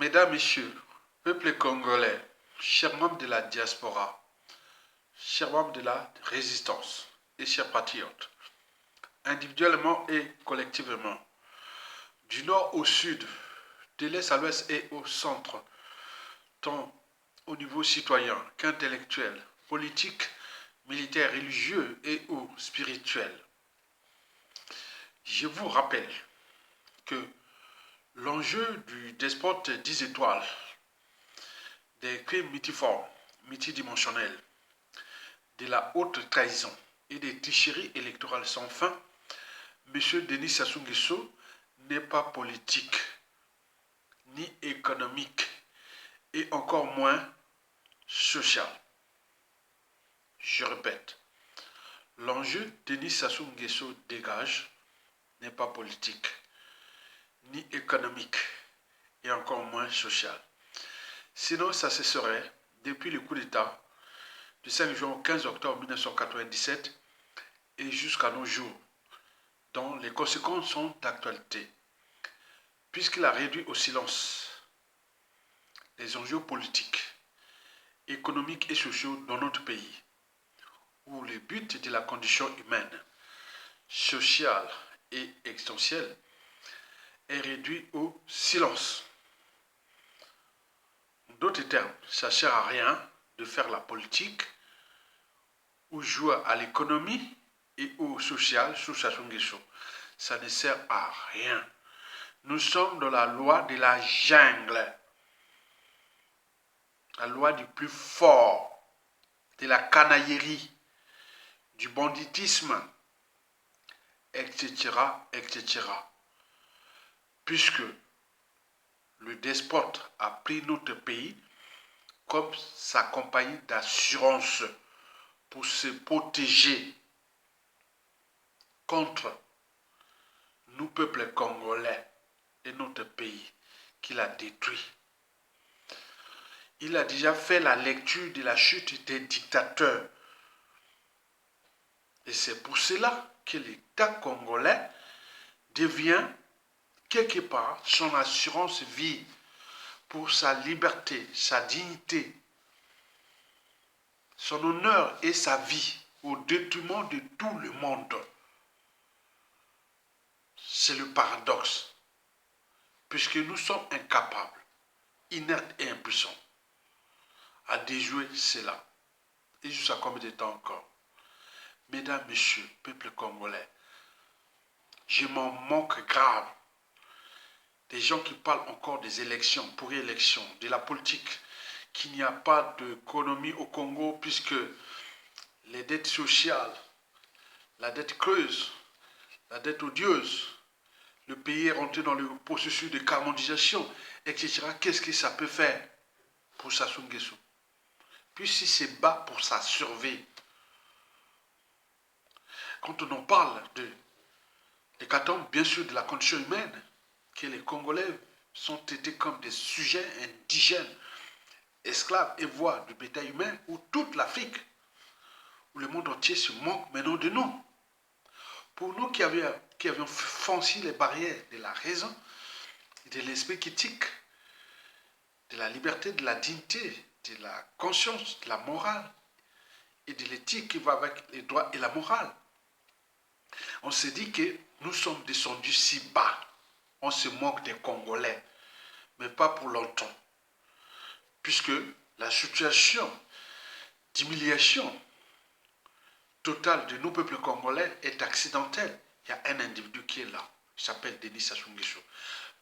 Mesdames, Messieurs, peuple congolais, chers membres de la diaspora, chers membres de la résistance et chers patriotes, individuellement et collectivement, du nord au sud, de l'est à l'ouest et au centre, tant au niveau citoyen qu'intellectuel, politique, militaire, religieux et ou spirituel. Je vous rappelle que l'enjeu du despote 10 étoiles, des crimes multiformes, multidimensionnels, de la haute trahison et des tricheries électorales sans fin, M. Denis Sassou Nguesso n'est pas politique, ni économique, et encore moins social. Je répète, l'enjeu Denis Sassou Nguesso dégage n'est pas politique, ni économique, et encore moins social. Sinon, ça se serait, depuis le coup d'État du 5 juin au 15 octobre 1997 et jusqu'à nos jours, dont les conséquences sont d'actualité, puisqu'il a réduit au silence les enjeux politiques, économiques et sociaux dans notre pays, où le but de la condition humaine, sociale et existentielle est réduit au silence. En d'autres termes, ça ne sert à rien de faire la politique ou jouer à l'économie et au social sous Sassou Nguesso. Ça ne sert à rien. Nous sommes dans la loi de la jungle, la loi du plus fort, de la canaillerie, du banditisme, etc., etc. Puisque le despote a pris notre pays comme sa compagnie d'assurance pour se protéger contre nous, peuple congolais, et notre pays qu'il a détruit. Il a déjà fait la lecture de la chute des dictateurs. Et c'est pour cela que l'État congolais devient quelque part son assurance vie pour sa liberté, sa dignité, son honneur et sa vie au détriment de tout le monde. C'est le paradoxe, puisque nous sommes incapables, inertes et impuissants à déjouer cela. Et jusqu'à combien de temps encore? Mesdames, Messieurs, peuple congolais, je m'en moque grave des gens qui parlent encore des élections, pour élections, de la politique, qu'il n'y a pas d'économie au Congo puisque les dettes sociales, la dette creuse, la dette odieuse, le pays est rentré dans le processus de carbonisation, etc. Qu'est-ce que ça peut faire pour Sassou Nguesso? Puis si c'est bas pour sa survie, quand on en parle de l'hécatombe, bien sûr, de la condition humaine, que les Congolais sont traités comme des sujets indigènes, esclaves et voire du bétail humain, où toute l'Afrique, où le monde entier se moque maintenant de nous. Pour nous qui avions franchi les barrières de la raison, de l'esprit critique, de la liberté, de la dignité, de la conscience, de la morale et de l'éthique qui va avec les droits et la morale. On s'est dit que nous sommes descendus si bas. On se moque des Congolais, mais pas pour longtemps. Puisque la situation d'humiliation totale de nos peuples congolais est accidentelle. Il y a un individu qui est là, il s'appelle Denis Sassou Nguesso.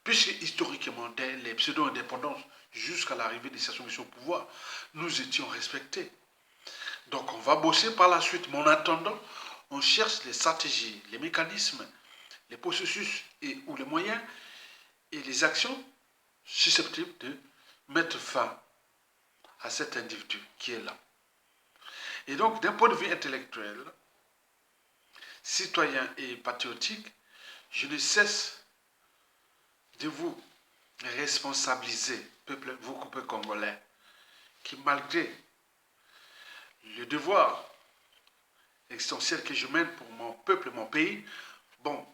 Puisque historiquement, dès les pseudo-indépendances jusqu'à l'arrivée de Sassou Nguesso au pouvoir, nous étions respectés. Donc on va bosser par la suite, mais en attendant, on cherche les stratégies, les mécanismes, les processus ou les moyens et les actions susceptibles de mettre fin à cet individu qui est là. Et donc, d'un point de vue intellectuel, citoyen et patriotique, je ne cesse de vous responsabiliser, vous peuple congolais, qui malgré le devoir existentiel que je mène pour mon peuple, mon pays, bon,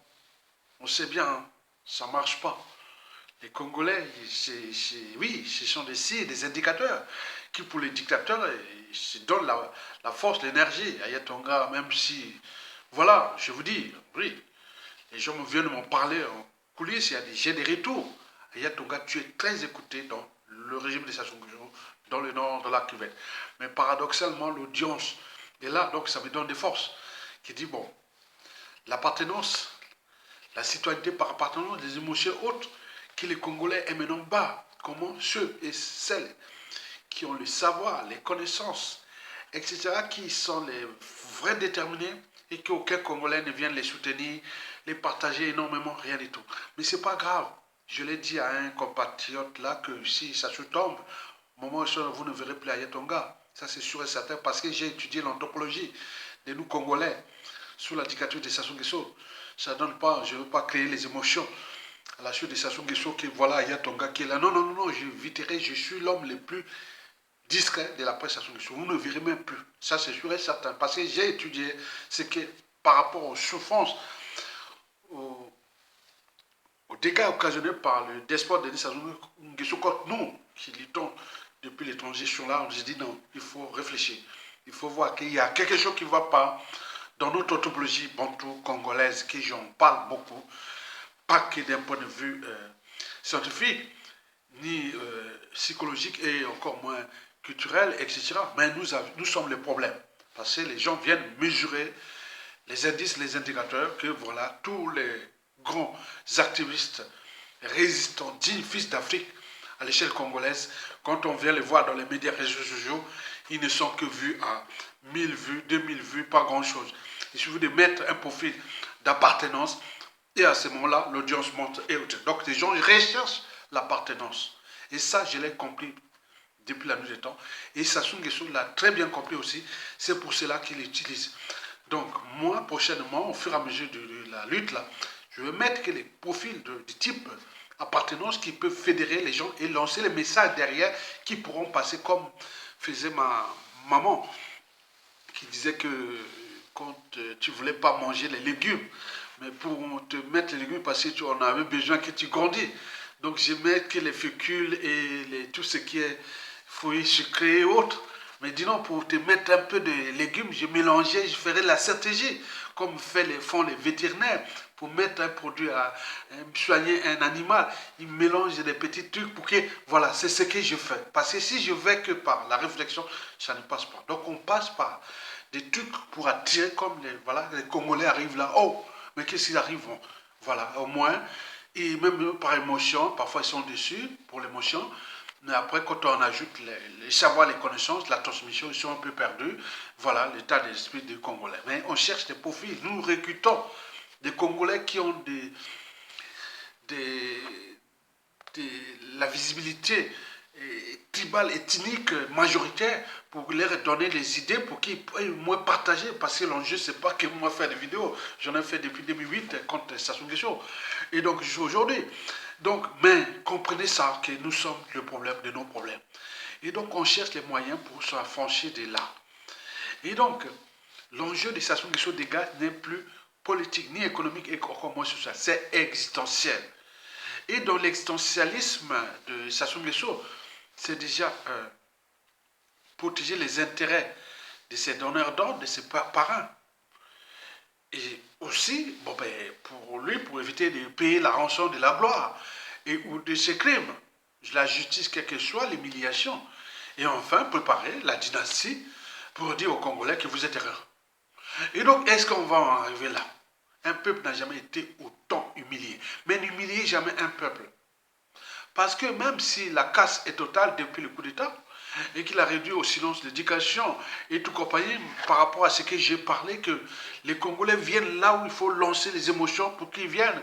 on sait bien, hein, ça ne marche pas. Les Congolais, oui, ce sont des indicateurs qui, pour les dictateurs, se donnent la force, l'énergie. Aya Tonga, même si, voilà, je vous dis, oui, les gens viennent m'en parler en coulisses, j'ai des retours. Aya Tonga, tu es très écouté dans le régime des Sassou Nguesso, dans le nord de la cuvette. Mais paradoxalement, l'audience est là, donc ça me donne des forces. Qui dit, bon, l'appartenance, la citoyenneté par appartenance, des émotions autres que les Congolais aiment non bas. Comment ceux et celles qui ont le savoir, les connaissances, etc., qui sont les vrais déterminés et qu'aucun Congolais ne vienne les soutenir, les partager énormément, rien du tout. Mais c'est pas grave. Je l'ai dit à un compatriote là que si ça se tombe, au moment où vous ne verrez plus Aya Tonga. Ça c'est sûr et certain parce que j'ai étudié l'anthropologie de nous Congolais sous la dictature de Sassou Nguesso. Ça donne pas, je ne veux pas créer les émotions à la suite de Sassou Nguesso que voilà Aya Tonga qui est là. Non, non, non, non, j'éviterai, je suis l'homme le plus discret de la presse Sassou Nguesso. Vous ne verrez même plus. Ça c'est sûr et certain parce que j'ai étudié ce que par rapport aux souffrances, aux dégâts occasionnés par le despote de Sassou Nguesso contre nous qui luttons depuis les transitions là, on s'est dit non, il faut réfléchir. Il faut voir qu'il y a quelque chose qui ne va pas dans notre anthropologie bantou congolaise, que j'en parle beaucoup, pas que d'un point de vue scientifique, ni psychologique et encore moins culturel, etc. Mais nous sommes le problème. Parce que les gens viennent mesurer les indices, les indicateurs, que voilà, tous les grands activistes, résistants, dignes fils d'Afrique à l'échelle congolaise, quand on vient les voir dans les médias réseaux sociaux, ils ne sont que vus à 1000 vues, 2000 vues, pas grand-chose. Il suffit de mettre un profil d'appartenance et à ce moment-là, l'audience monte et haute. Donc les gens recherchent l'appartenance. Et ça, je l'ai compris depuis la nuit des temps. Et Sassou Nguesso l'a très bien compris aussi. C'est pour cela qu'il l'utilise. Donc moi, prochainement, au fur et à mesure de la lutte, là, je vais mettre que les profils de type appartenance qui peuvent fédérer les gens et lancer les messages derrière qui pourront passer comme faisait ma maman qui disait que quand tu ne voulais pas manger les légumes, mais pour te mettre les légumes parce qu'on avait besoin que tu grandis. Donc je mets que les fécules et tout ce qui est fruits sucrés et autres. Mais dis non, pour te mettre un peu de légumes, je mélangeais, je ferais la stratégie, comme font les vétérinaires, pour mettre un produit à soigner un animal. Ils mélangent des petits trucs pour que, voilà, c'est ce que je fais. Parce que si je vais que par la réflexion, ça ne passe pas. Donc on passe par des trucs pour attirer, comme les Congolais arrivent là, oh, mais qu'est-ce qu'ils arrivent, voilà, au moins, et même par émotion, parfois ils sont déçus pour l'émotion, mais après, quand on ajoute les savoirs, les connaissances, la transmission, ils sont un peu perdus. Voilà l'état d'esprit des Congolais. Mais on cherche des profils. Nous recrutons des Congolais qui ont la visibilité tribale, ethnique, majoritaire, pour leur donner des idées, pour qu'ils puissent moins partager, parce que l'enjeu, c'est pas que moi faire des vidéos, j'en ai fait depuis 2008 contre Sassou Nguesso, et donc jusqu'à aujourd'hui. Donc, mais comprenez ça, que nous sommes le problème de nos problèmes. Et donc, on cherche les moyens pour s'affranchir de là. Et donc, l'enjeu de Sassou Nguesso des gars n'est plus politique, ni économique, et encore moins social, c'est existentiel. Et dans l'existentialisme de Sassou Nguesso, c'est déjà protéger les intérêts de ses donneurs d'ordre, de ses parrains. Et aussi, bon ben, pour lui, pour éviter de payer la rançon de la gloire et ou de ses crimes, la justice, quelle que soit l'humiliation. Et enfin, préparer la dynastie pour dire aux Congolais que vous êtes erreurs. Et donc, est-ce qu'on va en arriver là? Un peuple n'a jamais été autant humilié. Mais n'humiliez jamais un peuple. Parce que même si la casse est totale depuis le coup d'État, et qu'il a réduit au silence l'éducation et tout compagnie par rapport à ce que j'ai parlé, que les Congolais viennent là où il faut lancer les émotions pour qu'ils viennent.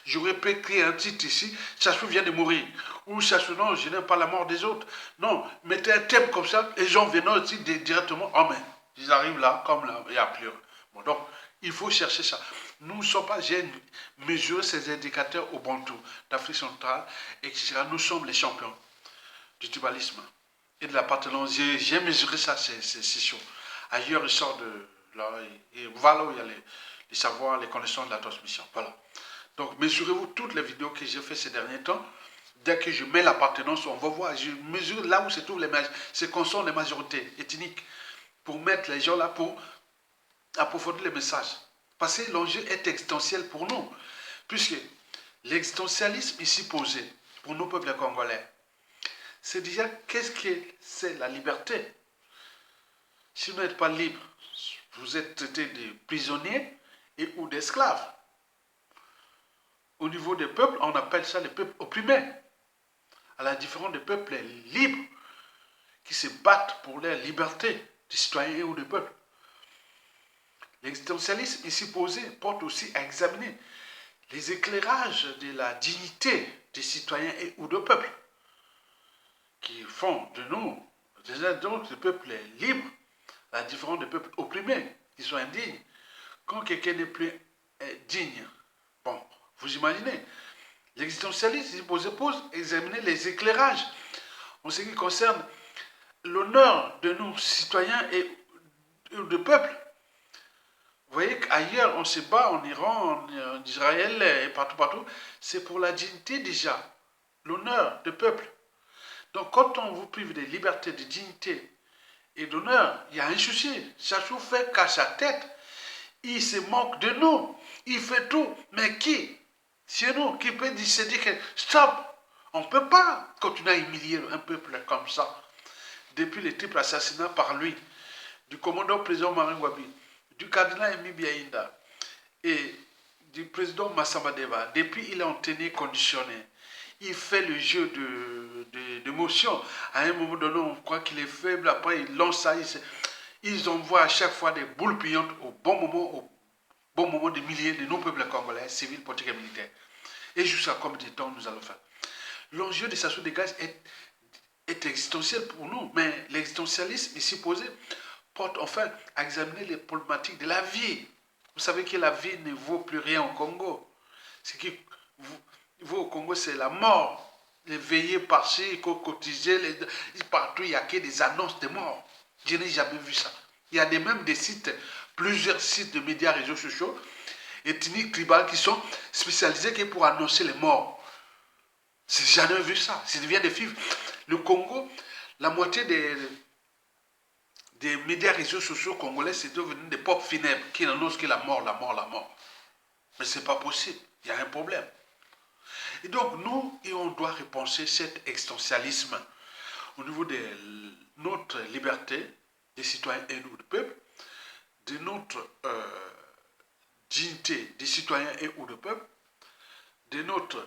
J'aurais pu écrire un titre ici, Sassou vient de mourir. Ou Sassou, non, je n'aime pas la mort des autres. Non, mettez un thème comme ça, et les gens venant aussi directement, oh mais, ils arrivent là, comme là, il n'y a plus. Bon, donc, il faut chercher ça. Nous ne sommes pas, j'ai mesuré ces indicateurs au Bantou, d'Afrique centrale, etc. Nous sommes les champions du tribalisme et de l'appartenance. J'ai mesuré ça, c'est chaud. Ailleurs, il sort de là, et voilà où il y a les savoirs, les connaissances de la transmission. Voilà. Donc, mesurez-vous toutes les vidéos que j'ai faites ces derniers temps. Dès que je mets l'appartenance, on va voir, je mesure là où se trouvent c'est qu'on sont les majorités ethniques, pour mettre les gens là, pour approfondir le message. Parce que l'enjeu est existentiel pour nous, puisque l'existentialisme ici posé pour nos peuples congolais, c'est déjà qu'est-ce que c'est la liberté. Si vous n'êtes pas libre, vous êtes traité de prisonniers et ou d'esclaves. Au niveau des peuples, on appelle ça les peuples opprimés, à la différence des peuples libres qui se battent pour leur liberté, des citoyens ou des peuples. L'existentialisme ici posé porte aussi à examiner les éclairages de la dignité des citoyens et ou de peuples qui font de nous des peuples libres, à la différence des peuples opprimés qui sont indignes. Quand quelqu'un n'est plus digne, bon, vous imaginez, l'existentialisme pose examiner les éclairages en ce qui concerne l'honneur de nos citoyens et de peuple. Vous voyez qu'ailleurs, on se bat en Iran, en Israël et partout, c'est pour la dignité déjà, l'honneur du peuple. Donc quand on vous prive de liberté, de dignité et d'honneur, il y a un souci. Chassou fait qu'à sa tête, il se moque de nous, il fait tout. Mais qui? C'est nous qui peut se dire que stop, on ne peut pas continuer à humilier un peuple comme ça. Depuis le triple assassinat par lui, du commandant président Maringwabi, du cardinal Emi Biaïnda et du président Massamba Deva, depuis il est en tenue conditionnée. Il fait le jeu de motion. À un moment donné, on croit qu'il est faible, après il lance ça, ils envoient à chaque fois des boules pillantes au bon moment des milliers de nos peuples congolais, civils, politiques et militaires. Et jusqu'à combien de temps nous allons faire? L'enjeu de Sassou Dégage est existentiel pour nous, mais l'existentialisme ici posé porte enfin à examiner les problématiques de la vie. Vous savez que la vie ne vaut plus rien au Congo. Ce qui vaut au Congo, c'est la mort. Les veillées par-ci, cotiser, partout, il n'y a que des annonces de mort. Je n'ai jamais vu ça. Il y a même des sites, plusieurs sites de médias, réseaux sociaux, ethniques, tribales, qui sont spécialisés pour annoncer les morts. J'ai jamais vu ça. Ça devient des films. Le Congo, la moitié des médias réseaux sociaux congolais, c'est devenu des pop funèbres qui n'annoncent que la mort, la mort, la mort. Mais ce n'est pas possible. Il y a un problème. Et donc, nous, on doit repenser cet existentialisme au niveau de notre liberté des citoyens et nous, du peuple, de notre dignité des citoyens et ou du peuple, de notre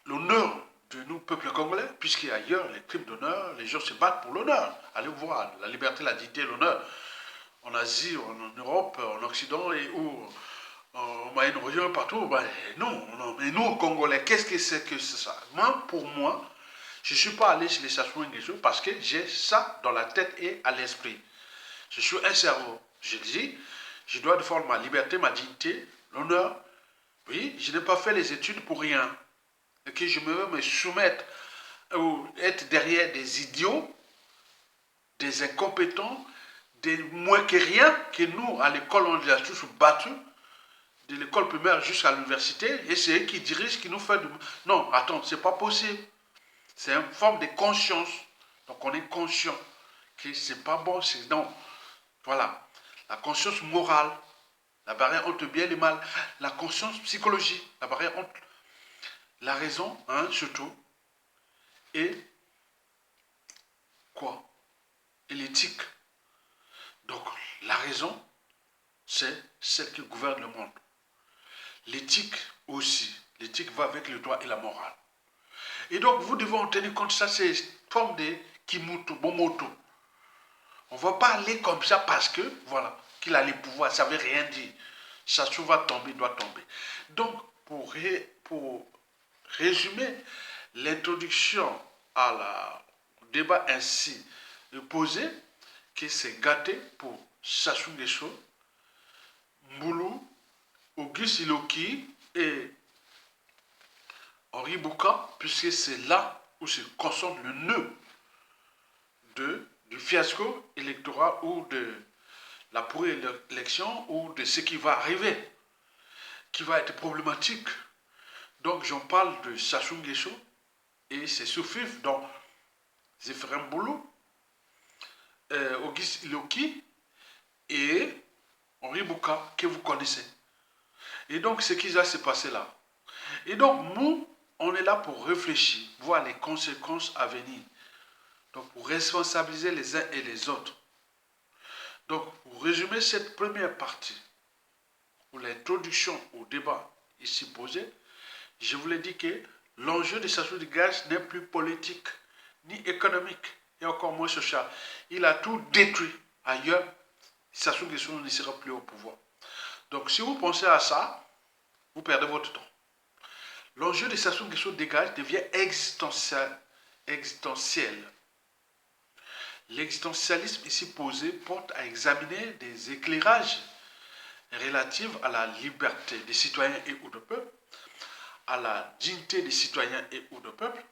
l'honneur de nous, peuple congolais, puisqu'ailleurs, les crimes d'honneur, les gens se battent pour l'honneur. Allez voir, la liberté, la dignité, l'honneur. En Asie, en Europe, en Occident et ou au Moyen-Orient, partout, ben, non, mais nous, Congolais, qu'est-ce que c'est que ça? Moi, pour moi, je ne suis pas allé chez les Sassou Nguesso parce que j'ai ça dans la tête et à l'esprit. Je suis un cerveau. Je dis, je dois défendre ma liberté, ma dignité, l'honneur. Oui, je n'ai pas fait les études pour rien. Et que je veux me soumettre ou être derrière des idiots, des incompétents, des moins que rien, que nous, à l'école, on les a tous battus, de l'école primaire jusqu'à l'université, et c'est eux qui dirigent, qui nous font... Non, attends, c'est pas possible. C'est une forme de conscience. Donc on est conscient que c'est pas bon, c'est non. Voilà. La conscience morale, la barrière entre le bien et le mal, la conscience psychologique, la barrière entre la raison, hein, surtout, et quoi? Et l'éthique. Donc la raison, c'est celle qui gouverne le monde. L'éthique aussi. L'éthique va avec le droit et la morale. Et donc, vous devez en tenir compte, ça c'est une forme de kimuto, bomoto. On ne va pas aller comme ça parce que, voilà, qu'il a les pouvoirs, ça ne veut rien dire. Sassou va tomber, doit tomber. Donc, pour résumer l'introduction au débat ainsi posé, que c'est gâté pour Sassou Nguesso, Mboulou, Auguste Iloki et Henri Bouka, puisque c'est là où se concentre le nœud du fiasco électoral ou de la pour-élection ou de ce qui va arriver, qui va être problématique. Donc j'en parle de Sassou Nguesso, et ses sous-fifs, dont Zéphirin Boulou, Auguste Iloki et Henri Bouka, que vous connaissez. Et donc, ce qui va se passer là. Et donc, nous, on est là pour réfléchir, voir les conséquences à venir. Donc, pour responsabiliser les uns et les autres. Donc, pour résumer cette première partie, pour l'introduction au débat ici posé, je vous l'ai dit que l'enjeu de Sassou de gaz n'est plus politique, ni économique, et encore moins social. Il a tout détruit ailleurs. Sassou Nguesso ne sera plus au pouvoir. Donc, si vous pensez à ça, vous perdez votre temps. L'enjeu de Sassou Nguesso dégage devient existentiel. L'existentialisme ici posé porte à examiner des éclairages relatifs à la liberté des citoyens et ou de peuple, à la dignité des citoyens et ou de peuple,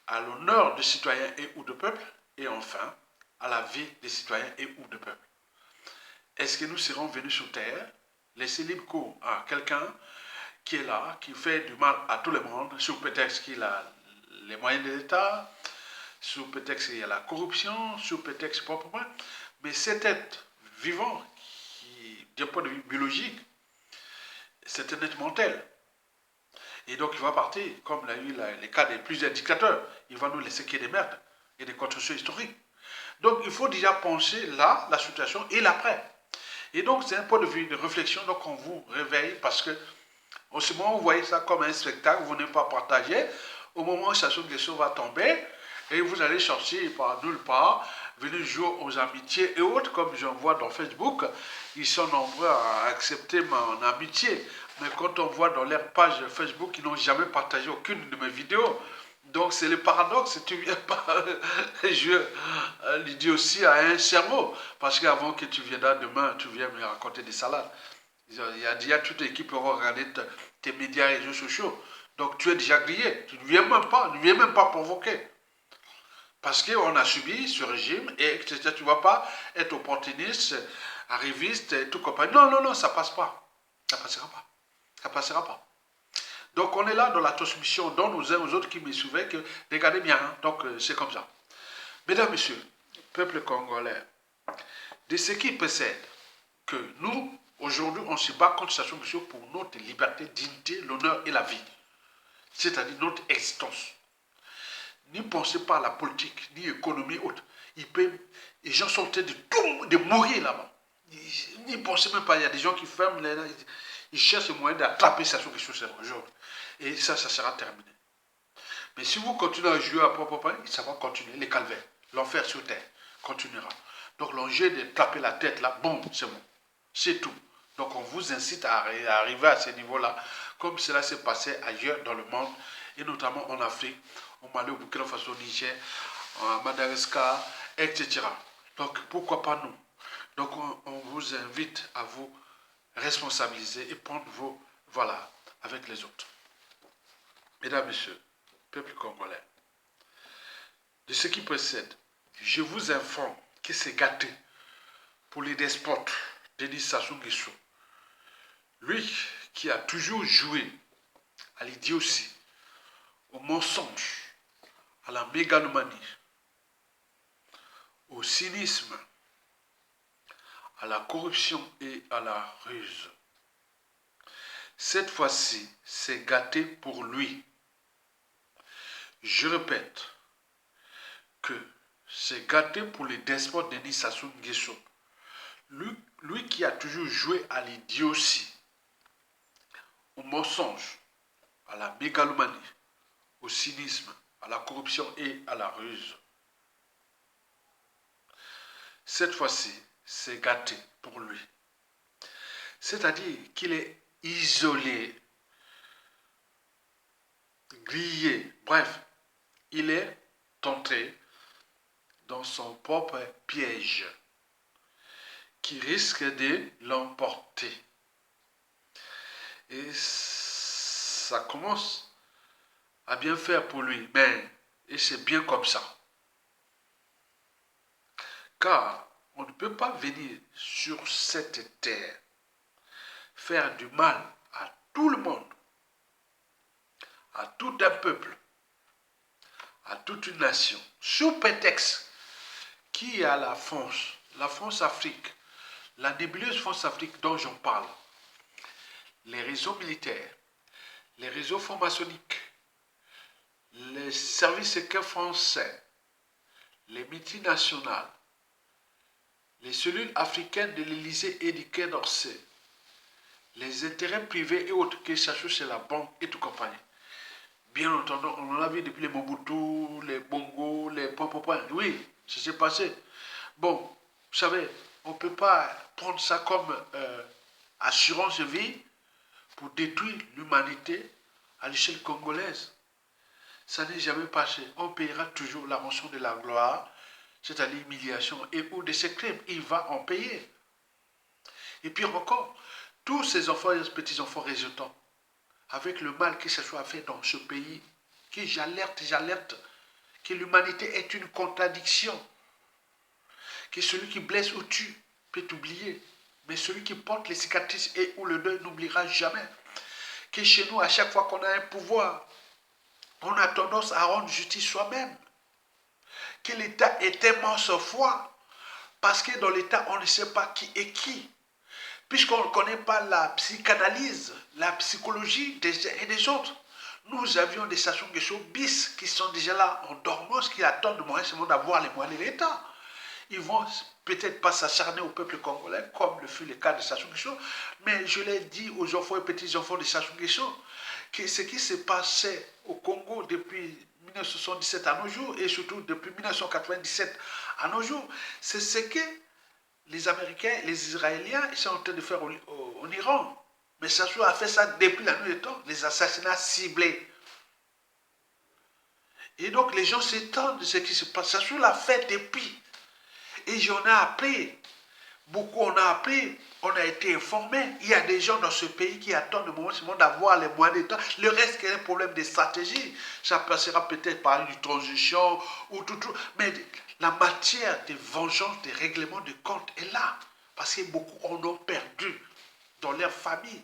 à l'honneur des citoyens et ou de peuple, et enfin à la vie des citoyens et ou de peuple. Est-ce que nous serons venus sur terre, laisser libre cours à quelqu'un qui est là, qui fait du mal à tout le monde, sous prétexte qu'il a les moyens de l'État, sous prétexte qu'il y a la corruption, sous prétexte proprement, mais cet être vivant, qui, d'un point de vue biologique, c'est un être mortel. Et donc il va partir, comme il a eu les cas des plusieurs dictateurs, il va nous laisser qu'il y ait des merdes et des constructions historiques. Donc il faut déjà penser là, la situation et l'après. Et donc c'est un point de vue de réflexion, donc on vous réveille parce que au moment où vous voyez ça comme un spectacle, vous n'êtes pas partagé, au moment où Sassou Nguesso va tomber, et vous allez chercher par nulle part, venir jouer aux amitiés et autres, comme j'en vois dans Facebook, ils sont nombreux à accepter mon amitié. Mais quand on voit dans leur page Facebook, ils n'ont jamais partagé aucune de mes vidéos. Donc c'est le paradoxe, tu viens pas jouer l'idiotie à un cerveau. Parce qu'avant que tu viennes demain, tu viens me raconter des salades. Il y a déjà toute l'équipe qui aura regardé tes médias et réseaux sociaux. Donc tu es déjà grillé. Tu ne viens même pas provoquer. Parce qu'on a subi ce régime et tu ne vas pas être opportuniste, arriviste et tout compagnie. Non, non, non, ça passe pas. Ça passera pas. Ça passera pas. Donc on est là dans la transmission, donne aux uns aux autres qui me suivaient que regardez bien, hein, donc c'est comme ça. Mesdames, Messieurs, peuple congolais, de ce qui précède, que nous, aujourd'hui, on se bat contre Sassou Nguesso pour notre liberté, dignité, l'honneur et la vie. C'est-à-dire notre existence. N'y pensez pas à la politique, ni économie autre. Les gens sont en train de mourir là-bas. N'y pensez même pas, il y a des gens qui ferment les... Ils cherchent le moyen d'attraper Sassou Nguesso aujourd'hui. Et ça sera terminé. Mais si vous continuez à jouer à propre pain, ça va continuer. Les calvaires, l'enfer sur terre continuera. Donc l'enjeu de taper la tête là, bon, c'est bon. C'est tout. Donc on vous incite à arriver à ce niveau-là, comme cela s'est passé ailleurs dans le monde, et notamment en Afrique, au Mali, au Burkina Faso, au Niger, à Madagascar, etc. Donc pourquoi pas nous? Donc on vous invite à vous responsabiliser et prendre vos... Voilà, avec les autres. Mesdames, Messieurs, peuple congolais, de ce qui précède, je vous informe que c'est gâté pour les despotes Denis Sassou Nguesso. Lui qui a toujours joué à l'idiotie, au mensonge, à la mégalomanie, au cynisme, à la corruption et à la ruse. Cette fois-ci, c'est gâté pour lui. Je répète que c'est gâté pour les despotes Denis Sassou Nguesso. Lui qui a toujours joué à l'idiotie, au mensonge, à la mégalomanie, au cynisme, à la corruption et à la ruse. Cette fois-ci, c'est gâté pour lui. C'est-à-dire qu'il est isolé, grillé, bref, il est entré dans son propre piège qui risque de l'emporter. Et ça commence à bien faire pour lui, mais et c'est bien comme ça. Car on ne peut pas venir sur cette terre faire du mal à tout le monde, à tout un peuple, toute une nation, sous prétexte qu'il y a la France-Afrique, la nébuleuse France-Afrique dont j'en parle, les réseaux militaires, les réseaux francs-maçonniques, les services secrets français, les multinationales, les cellules africaines de l'Élysée et du Quai d'Orsay, les intérêts privés et autres qui s'achètent chez la banque et tout compagnie. Bien entendu, on en a vu depuis les Mobutu, les Bongo, les points. Oui, ça s'est passé. Bon, vous savez, on ne peut pas prendre ça comme assurance de vie pour détruire l'humanité à l'échelle congolaise. Ça n'est jamais passé. On payera toujours la rançon de la gloire, c'est-à-dire l'humiliation et ou de ses crimes. Il va en payer. Et puis encore, tous ces enfants et ces petits-enfants résultants, avec le mal qui se soit fait dans ce pays, qui j'alerte, que l'humanité est une contradiction, que celui qui blesse ou tue peut oublier, mais celui qui porte les cicatrices et ou le deuil n'oubliera jamais. Que chez nous, à chaque fois qu'on a un pouvoir, on a tendance à rendre justice soi-même. Que l'État est tellement sans foi, parce que dans l'État, on ne sait pas qui est qui. Puisqu'on ne connaît pas la psychanalyse, la psychologie des uns et des autres. Nous avions des Sassou Nguesso bis qui sont déjà là en dormance, qui attendent d'avoir les moyens de l'État. Ils vont peut-être pas s'acharner au peuple congolais, comme le fut le cas de Sassou Nguesso, mais je l'ai dit aux enfants et petits-enfants de Sassou Nguesso, que ce qui s'est passé au Congo depuis 1977 à nos jours, et surtout depuis 1997 à nos jours, c'est ce que les Américains, les Israéliens, ils sont en train de faire en Iran. Mais Sassou a fait ça depuis la nuit des temps, les assassinats ciblés. Et donc les gens s'étonnent de ce qui se passe. Sassou l'a fait depuis. Et j'en ai appris. Beaucoup on a appris. On a été informés. Il y a des gens dans ce pays qui attendent le moment d'avoir les moyens d'État. Le reste, c'est un problème de stratégie. Ça passera peut-être par une transition ou tout. Mais la matière de vengeance, de règlement de comptes est là. Parce que beaucoup en ont perdu dans leur famille,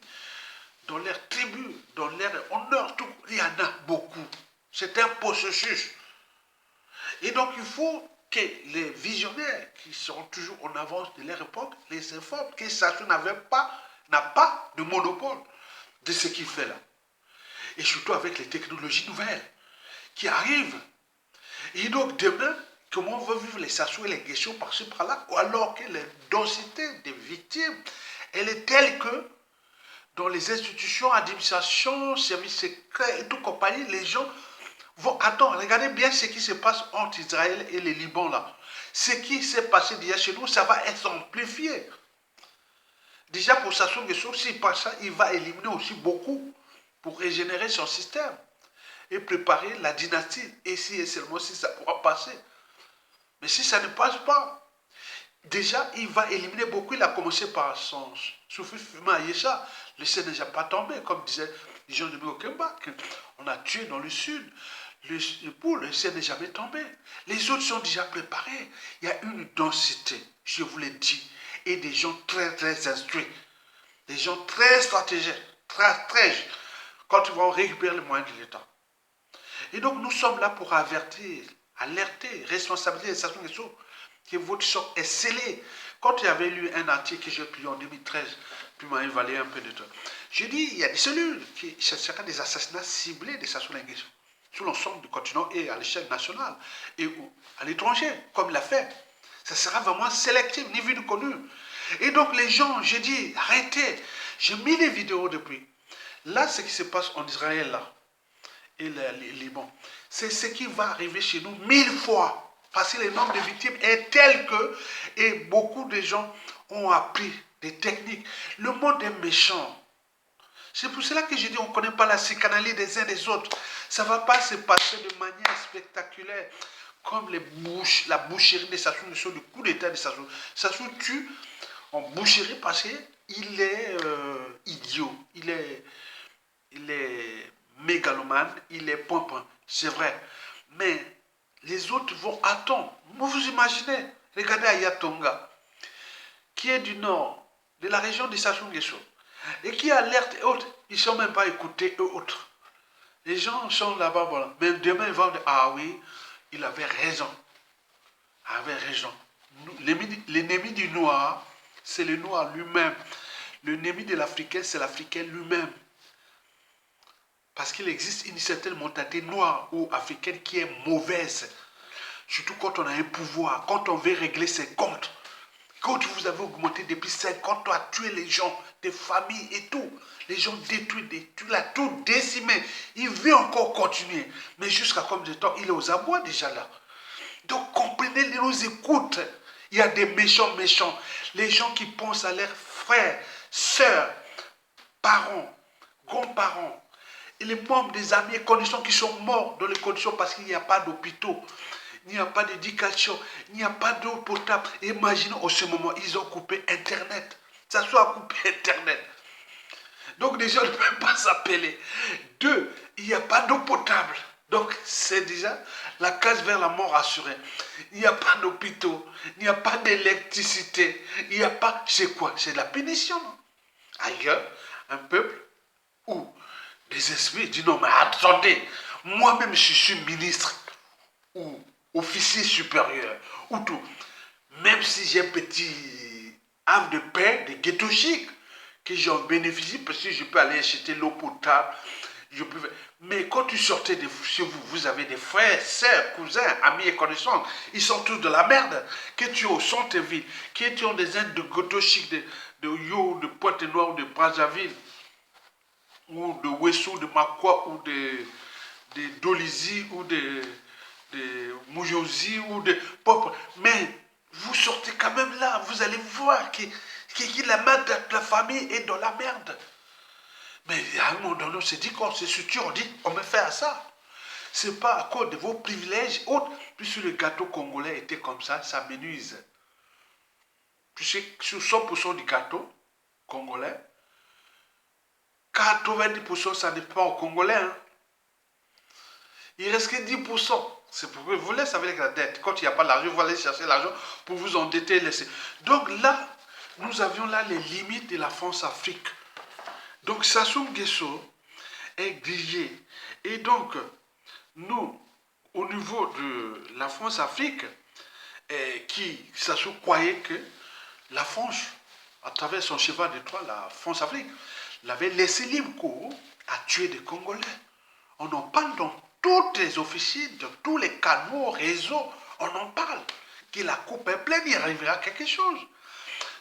dans leur tribu, dans leur honneur. Tout. Il y en a beaucoup. C'est un processus. Et donc, il faut que les visionnaires qui sont toujours en avance de leur époque les informent que Sassou n'a pas de monopole de ce qu'il fait là. Et surtout avec les technologies nouvelles qui arrivent. Et donc, demain, comment on va vivre les Sassou et les Nguesso par-ci par-là, alors que la densité des victimes, elle est telle que dans les institutions, administrations, services secrets et tout compagnie, les gens vont... Attends, regardez bien ce qui se passe entre Israël et le Liban là. Ce qui s'est passé déjà chez nous, ça va être amplifié. Déjà pour Sassou Nguesso, s'il passe ça, il va éliminer aussi beaucoup pour régénérer son système et préparer la dynastie. Et si et seulement si ça pourra passer. Mais si ça ne passe pas, déjà il va éliminer beaucoup. Il a commencé par son sous-fils Fuma Ayesha. Le ciel n'est pas tombé, comme disait Jean de Okemba, qu'on a tué dans le sud. Le ciel n'est jamais tombé. Les autres sont déjà préparés. Il y a une densité, je vous l'ai dit, et des gens très très instruits, des gens très stratégiques, très, quand ils vont récupérer les moyens de l'État. Et donc nous sommes là pour avertir, alerter, responsabiliser les Sassou Nguesso que votre sort est scellé. Quand il y avait lu un article que j'ai publié en 2013, puis m'a évalué un peu de temps, j'ai dit il y a des cellules qui chercheront des assassinats ciblés des Sassou Nguesso sur l'ensemble du continent et à l'échelle nationale et à l'étranger, comme il l'a fait. Ça sera vraiment sélectif, ni vu ni connu. Et donc les gens, j'ai dit, arrêtez. J'ai mis les vidéos depuis. Là, ce qui se passe en Israël, là, et le Liban, c'est ce qui va arriver chez nous 1000 fois. Parce que le nombre de victimes est tel que, et beaucoup de gens ont appris des techniques. Le monde est méchant. C'est pour cela que je dis, on ne connaît pas la psychanalyse des uns des autres. Ça ne va pas se passer de manière spectaculaire, comme la boucherie de Sassou Nguesso, le coup d'état de Sassou. Sassou tue en boucherie parce qu'il est idiot, il est mégalomane, il est point. C'est vrai. Mais les autres vont attendre. Vous imaginez, regardez Ayatonga, qui est du nord, de la région de Sassou Nguesso, et qui alerte et autres, ils ne sont même pas écoutés eux autres. Les gens sont là-bas, voilà. Mais demain, ils vont dire, ah oui, il avait raison. L'ennemi du noir, c'est le noir lui-même. L'ennemi de l'Africain, c'est l'Africain lui-même. Parce qu'il existe une certaine mentalité noire ou africaine qui est mauvaise. Surtout quand on a un pouvoir, quand on veut régler ses comptes. Quand vous avez augmenté depuis 50 ans à tuer les gens, des familles et tout, les gens détruits, tu l'as tout décimé. Il veut encore continuer. Mais jusqu'à combien de temps? Il est aux abois déjà là. Donc comprenez, ils nous écoutent. Il y a des méchants. Les gens qui pensent à leurs frères, sœurs, parents, grands-parents, et les membres des amis et connaissances qui sont morts dans les conditions parce qu'il n'y a pas d'hôpitaux, il n'y a pas d'éducation, il n'y a pas d'eau potable. Imaginez, en ce moment, ils ont coupé Internet. Ça soit coupé Internet. Donc les gens ne peuvent pas s'appeler. Deux, il n'y a pas d'eau potable. Donc c'est déjà la case vers la mort assurée. Il n'y a pas d'hôpitaux, il n'y a pas d'électricité, il n'y a pas... C'est quoi? C'est de la punition. Non? Ailleurs, un peuple où des esprits disent non mais attendez, moi-même je suis ministre ou officier supérieur ou tout. Même si j'ai un petit havre de paix, de ghetto chic, que j'en bénéficie parce que je peux aller acheter l'eau potable. Mais quand tu sortais de chez vous, vous avez des frères, sœurs, cousins, amis et connaissances. Ils sont tous de la merde. Que tu es au centre-ville, que tu es des aides de ghetto chic, de Yo, de Pointe-Noire ou de Brazzaville, ou de Wessou, de Makwa, ou de Dolizy, ou de Moujosi, ou de Pop. Mais vous sortez quand même là, vous allez voir que la merde de la famille est dans la merde. Mais à un moment donné, on s'est dit qu'on se structure, on dit on me fait à ça. C'est pas à cause de vos privilèges autres. Puisque le gâteau congolais était comme ça m'énuise. Puisque sur 100% du gâteau congolais, 90% ça n'est pas au Congolais. Hein. Il reste que 10%. C'est pour que vous laissez avec la dette. Quand il n'y a pas d'argent, vous allez chercher l'argent pour vous endetter. Laisser. Donc là, nous avions là les limites de la France-Afrique. Donc Sassou Nguesso est grillé. Et donc, nous, au niveau de la France-Afrique, Sassou croyait que la France, à travers son cheval de Troie, la France-Afrique, l'avait laissé libre cours à tuer des Congolais. On en parle dans toutes les officines, dans tous les canaux, réseaux, on en parle. Que la coupe est pleine, il arrivera quelque chose.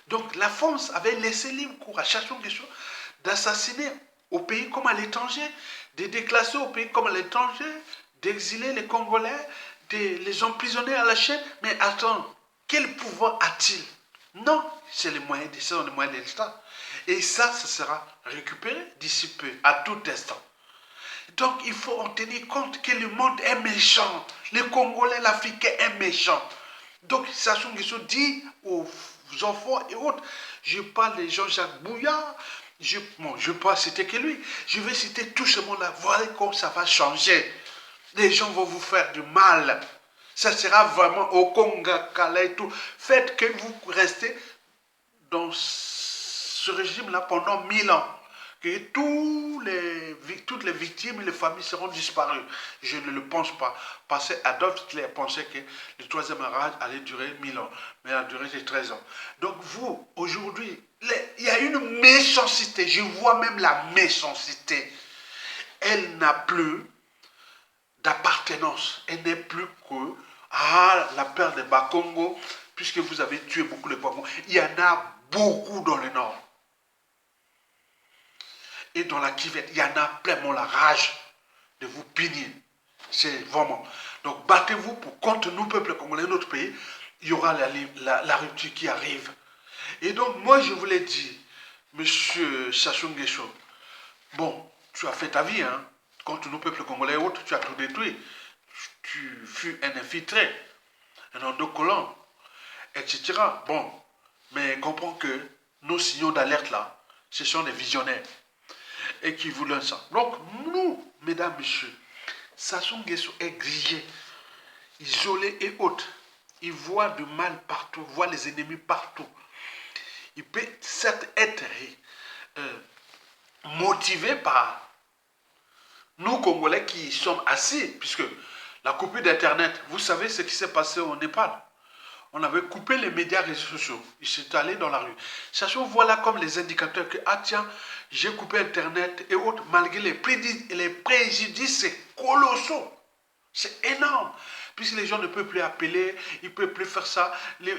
Donc la France avait laissé libre cours à Sassou Nguesso d'assassiner au pays comme à l'étranger, de déclasser au pays comme à l'étranger, d'exiler les Congolais, de les emprisonner à la chaîne. Mais attends, quel pouvoir a-t-il? Non, c'est les moyens de l'État. Et ça sera récupéré d'ici peu, à tout instant. Donc il faut en tenir compte que le monde est méchant. Les Congolais, l'Africain est méchant. Donc Sassou Nguesso dit aux enfants et autres, je parle de Jean-Jacques Bouillard, je ne vais pas citer que lui, je vais citer tout ce monde-là, voilà comment ça va changer. Les gens vont vous faire du mal. Ça sera vraiment au Conga, Kala et tout. Faites que vous restez dans ce régime-là pendant 1000 ans. Que toutes les victimes et les familles seront disparues. Je ne le pense pas. Parce qu'Adolf Hitler pensait que le troisième Reich allait durer 1000 ans. Mais il a duré 13 ans. Donc vous, aujourd'hui, il y a une méchanceté. Je vois même la méchanceté. Elle n'a plus d'appartenance. Elle n'est plus que la peur des Bakongo, puisque vous avez tué beaucoup les Bakongo. Il y en a beaucoup dans le nord. Et dans la Kivette, il y en a pleinement la rage de vous punir. C'est vraiment. Donc battez-vous pour contre nous, peuple congolais, notre pays, il y aura la rupture qui arrive. Et donc moi je vous l'ai dit, monsieur Sassou Nguesso, bon, tu as fait ta vie, hein, contre nous, peuple congolais et autres, tu as tout détruit. Tu fus un infiltré, un endocollant, etc. Bon, mais comprends que nos signaux d'alerte là, ce sont des visionnaires. Et qui voulaient ça. Donc, nous, mesdames, messieurs, Sassou Nguesso est grillé, isolé et autres. Il voit du mal partout, voit les ennemis partout. Il peut certes être motivé par nous, Congolais, qui sommes assis, puisque La coupure d'Internet, vous savez ce qui s'est passé au Népal. On avait coupé les médias réseaux sociaux. Ils sont allés dans la rue. Sachant, voilà comme les indicateurs que, ah tiens, j'ai coupé Internet et autres, malgré les préjudices colossaux. C'est énorme. Puisque les gens ne peuvent plus appeler, ils ne peuvent plus faire ça. Les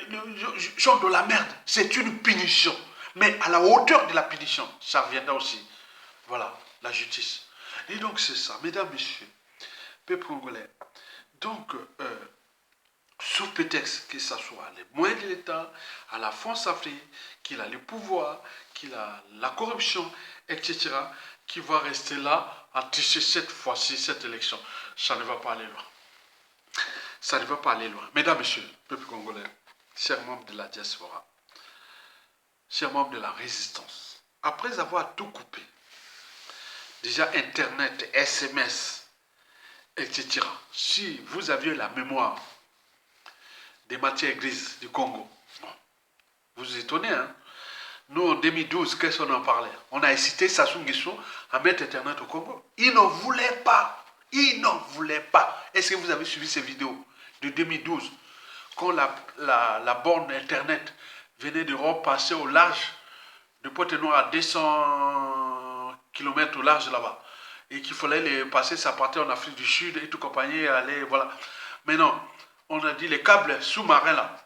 gens de la merde, c'est une punition. Mais à la hauteur de la punition, ça reviendra aussi. Voilà, la justice. Et donc c'est ça, mesdames, messieurs, peuple congolais. Donc, sous prétexte que ce soit les moyens de l'État, à la France Afrique, qu'il a le pouvoir, qu'il a la corruption, etc., qui va rester là à tisser cette fois-ci, cette élection. Ça ne va pas aller loin. Ça ne va pas aller loin. Mesdames, messieurs, peuple congolais, chers membres de la diaspora, chers membres de la résistance, après avoir tout coupé, déjà Internet, SMS, etc., si vous aviez la mémoire des matières grises du Congo, bon, vous vous étonnez, hein? Nous, en 2012, qu'est-ce qu'on en parlait? On a incité Sassou Nguesso à mettre Internet au Congo. Il n'en voulait pas. Il n'en voulait pas. Est-ce que vous avez suivi ces vidéos de 2012, quand la borne Internet venait d'Europe passer au large de Pointe-Noire à 200 km au large là-bas, et qu'il fallait les passer, ça partait en Afrique du Sud et tout compagnie, aller, voilà. Mais non, on a dit les câbles sous-marins là,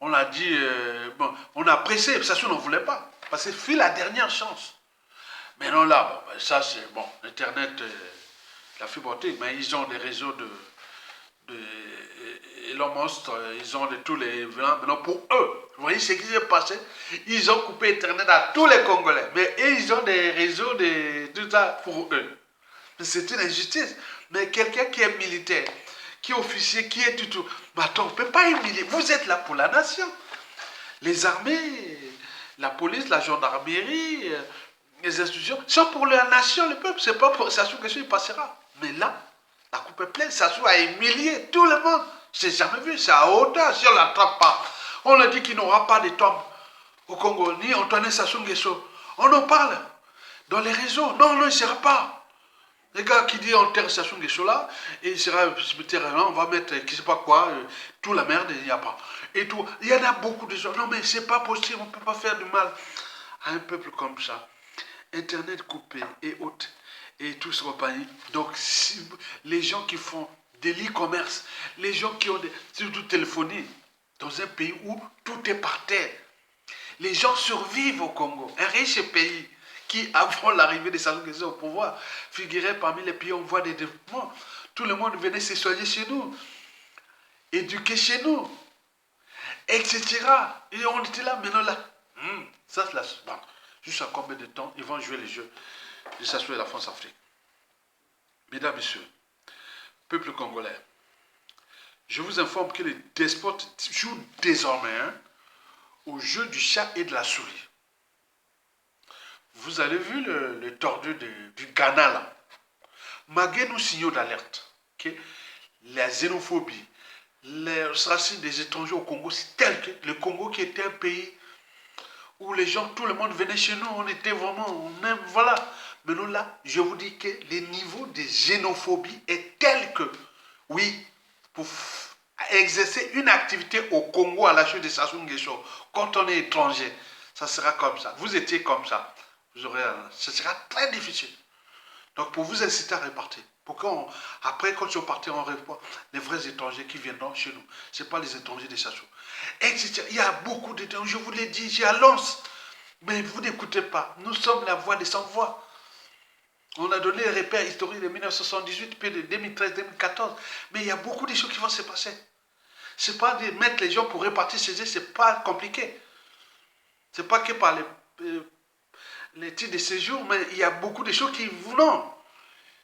on a dit, bon, on a pressé, Sassou n'en voulait pas, parce que c'est la dernière chance. Mais non, là, bon, ça c'est, bon, Internet, la fibre optique, mais ils ont des réseaux de Elon Musk, ils ont de tous les... Maintenant, pour eux, vous voyez ce qui s'est passé? Ils ont coupé Internet à tous les Congolais, mais ils ont des réseaux de tout ça pour eux. C'est une injustice. Mais quelqu'un qui est militaire, qui est officier, qui est tout, mais attends, on ne peut pas humilier. Vous êtes là pour la nation. Les armées, la police, la gendarmerie, les institutions, sont pour la nation, le peuple. C'est pas pour Sassou Nguesso, il passera. Mais là, la coupe est pleine. Sassou a humilié tout le monde. C'est jamais vu, c'est à hauteur. Si on ne l'attrape pas, on a dit qu'il n'aura pas de tombe au Congo, ni Antoine Sassou Nguesso. On en parle dans les réseaux. Non, non, il ne sera pas. Les gars qui disent on terre Sassou Nguesso là, et il sera terrain, on va mettre, qui sais pas quoi, tout la merde, il n'y a pas. Et tout. Il y en a beaucoup de gens. Non, mais c'est pas possible, on ne peut pas faire du mal à un peuple comme ça. Internet coupé et autres, et tout ce compagnie. Donc, si, les gens qui font de l'e-commerce, les gens qui ont des, surtout téléphonie, dans un pays où tout est par terre, les gens survivent au Congo, un riche pays qui, avant l'arrivée de Sassou Nguesso au pouvoir, figurait parmi les pays en voie de développement. Tout le monde venait se soigner chez nous, éduquer chez nous, etc. Et on était là, maintenant là. Ça, c'est la... Bon, jusqu'à combien de temps ils vont jouer les jeux de Sassou et la France-Afrique? Mesdames, Messieurs, peuple congolais, je vous informe que les despotes jouent désormais au jeu du chat et de la souris. Vous avez vu le tordu du Ghana là? Malgré nos signaux d'alerte, que la xénophobie, le racisme des étrangers au Congo, c'est tel que le Congo qui était un pays où les gens, tout le monde venait chez nous, on était vraiment, on aime, voilà. Mais nous là, je vous dis que le niveau de xénophobie est tel que, oui, pour exercer une activité au Congo à la chute de Sassou Nguesso, quand on est étranger, ça sera comme ça. Vous étiez comme ça. Vous aurez, ce sera très difficile. Donc pour vous inciter à repartir. Pour après, quand ils partent, on revoit les vrais étrangers qui viendront chez nous. Ce n'est pas les étrangers de Sassou. Etc. Il y a beaucoup d'étrangers, je vous l'ai dit, j'ai à Lens. Mais vous n'écoutez pas. Nous sommes la voix des sans-voix. On a donné les repères historiques de 1978, puis de 2013-2014. Mais il y a beaucoup de choses qui vont se passer. Ce n'est pas de mettre les gens pour repartir chez eux, ce n'est pas compliqué. Ce n'est pas que par les titres de séjour, mais il y a beaucoup de choses qui vous non.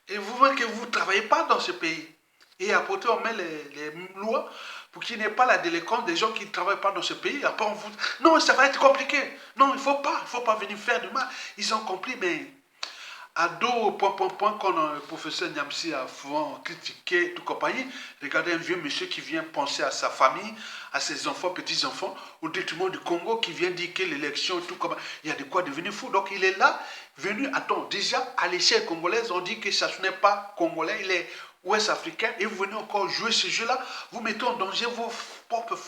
Et vous voyez que vous ne travaillez pas dans ce pays. Et après, on met les lois pour qu'il n'y ait pas la délinquance des gens qui ne travaillent pas dans ce pays. Après, on vous... Non, ça va être compliqué. Non, il ne faut pas venir faire du mal. Ils ont compris, mais à dos, quand le professeur Niamsi a souvent critiqué, tout compagnie, regardez un vieux monsieur qui vient penser à sa famille, à ses enfants, petits-enfants, au détriment du Congo, qui vient dire que l'élection, tout comme il y a de quoi devenir fou. Donc il est là, venu, attends, déjà à l'échelle congolaise, on dit que ça n'est pas congolais, il est ouest africains et vous venez encore jouer ce jeu-là, vous mettez en danger vos propres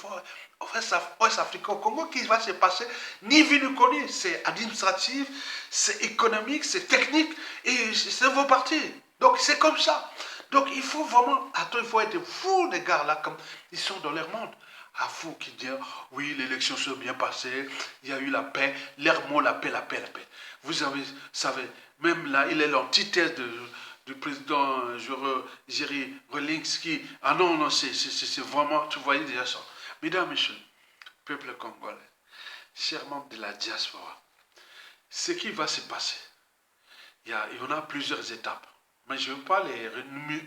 ouest africains au Congo. Qu'est-ce qui va se passer? Ni vu ni connu. C'est administratif, c'est économique, c'est technique et c'est vos partis. Donc c'est comme ça. Donc il faut vraiment, attends, il faut être fou des gars là, comme ils sont dans leur monde. À vous qui disent, oui, l'élection s'est bien passée, il y a eu la paix, l'air mot, la paix, la paix, la paix. Vous savez, même là, il est l'antithèse du président Jerry Relinsky. Ah non, non, c'est vraiment, tu voyais déjà ça. Mesdames, messieurs, peuple congolais, chers membres de la diaspora, ce qui va se passer, il y en a plusieurs étapes, mais je ne veux pas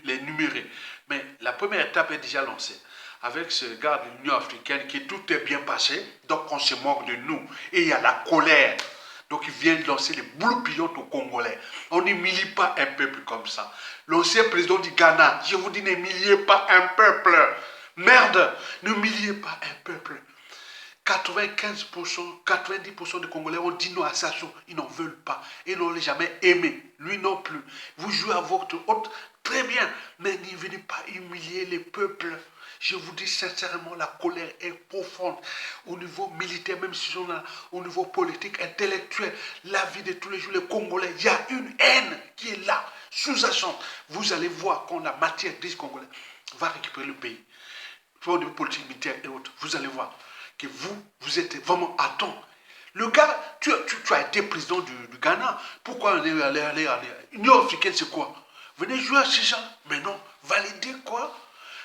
les numérer. Mais la première étape est déjà lancée. Avec ce gars de l'Union africaine qui tout est bien passé, donc on se moque de nous. Et il y a la colère. Donc ils viennent lancer les boules pillotes aux Congolais. On n'humilie pas un peuple comme ça. L'ancien président du Ghana, je vous dis, n'humiliez pas un peuple. Merde, n'humiliez pas un peuple. 95%, 90% des Congolais ont dit non à Sassou. Ils n'en veulent pas. Ils n'ont jamais aimé. Lui non plus. Vous jouez à votre hôte, très bien. Mais ne venez pas humilier les peuples. Je vous dis sincèrement, la colère est profonde au niveau militaire, même si on a au niveau politique, intellectuel, la vie de tous les jours, les Congolais, il y a une haine qui est là, sous-jacente. Vous allez voir quand la matière des Congolais va récupérer le pays, au niveau politique, militaire et autres, vous allez voir que vous êtes vraiment à temps. Le gars, tu as été président du Ghana, pourquoi aller Union africaine, c'est quoi? Venez jouer à ces gens, mais non, valider quoi?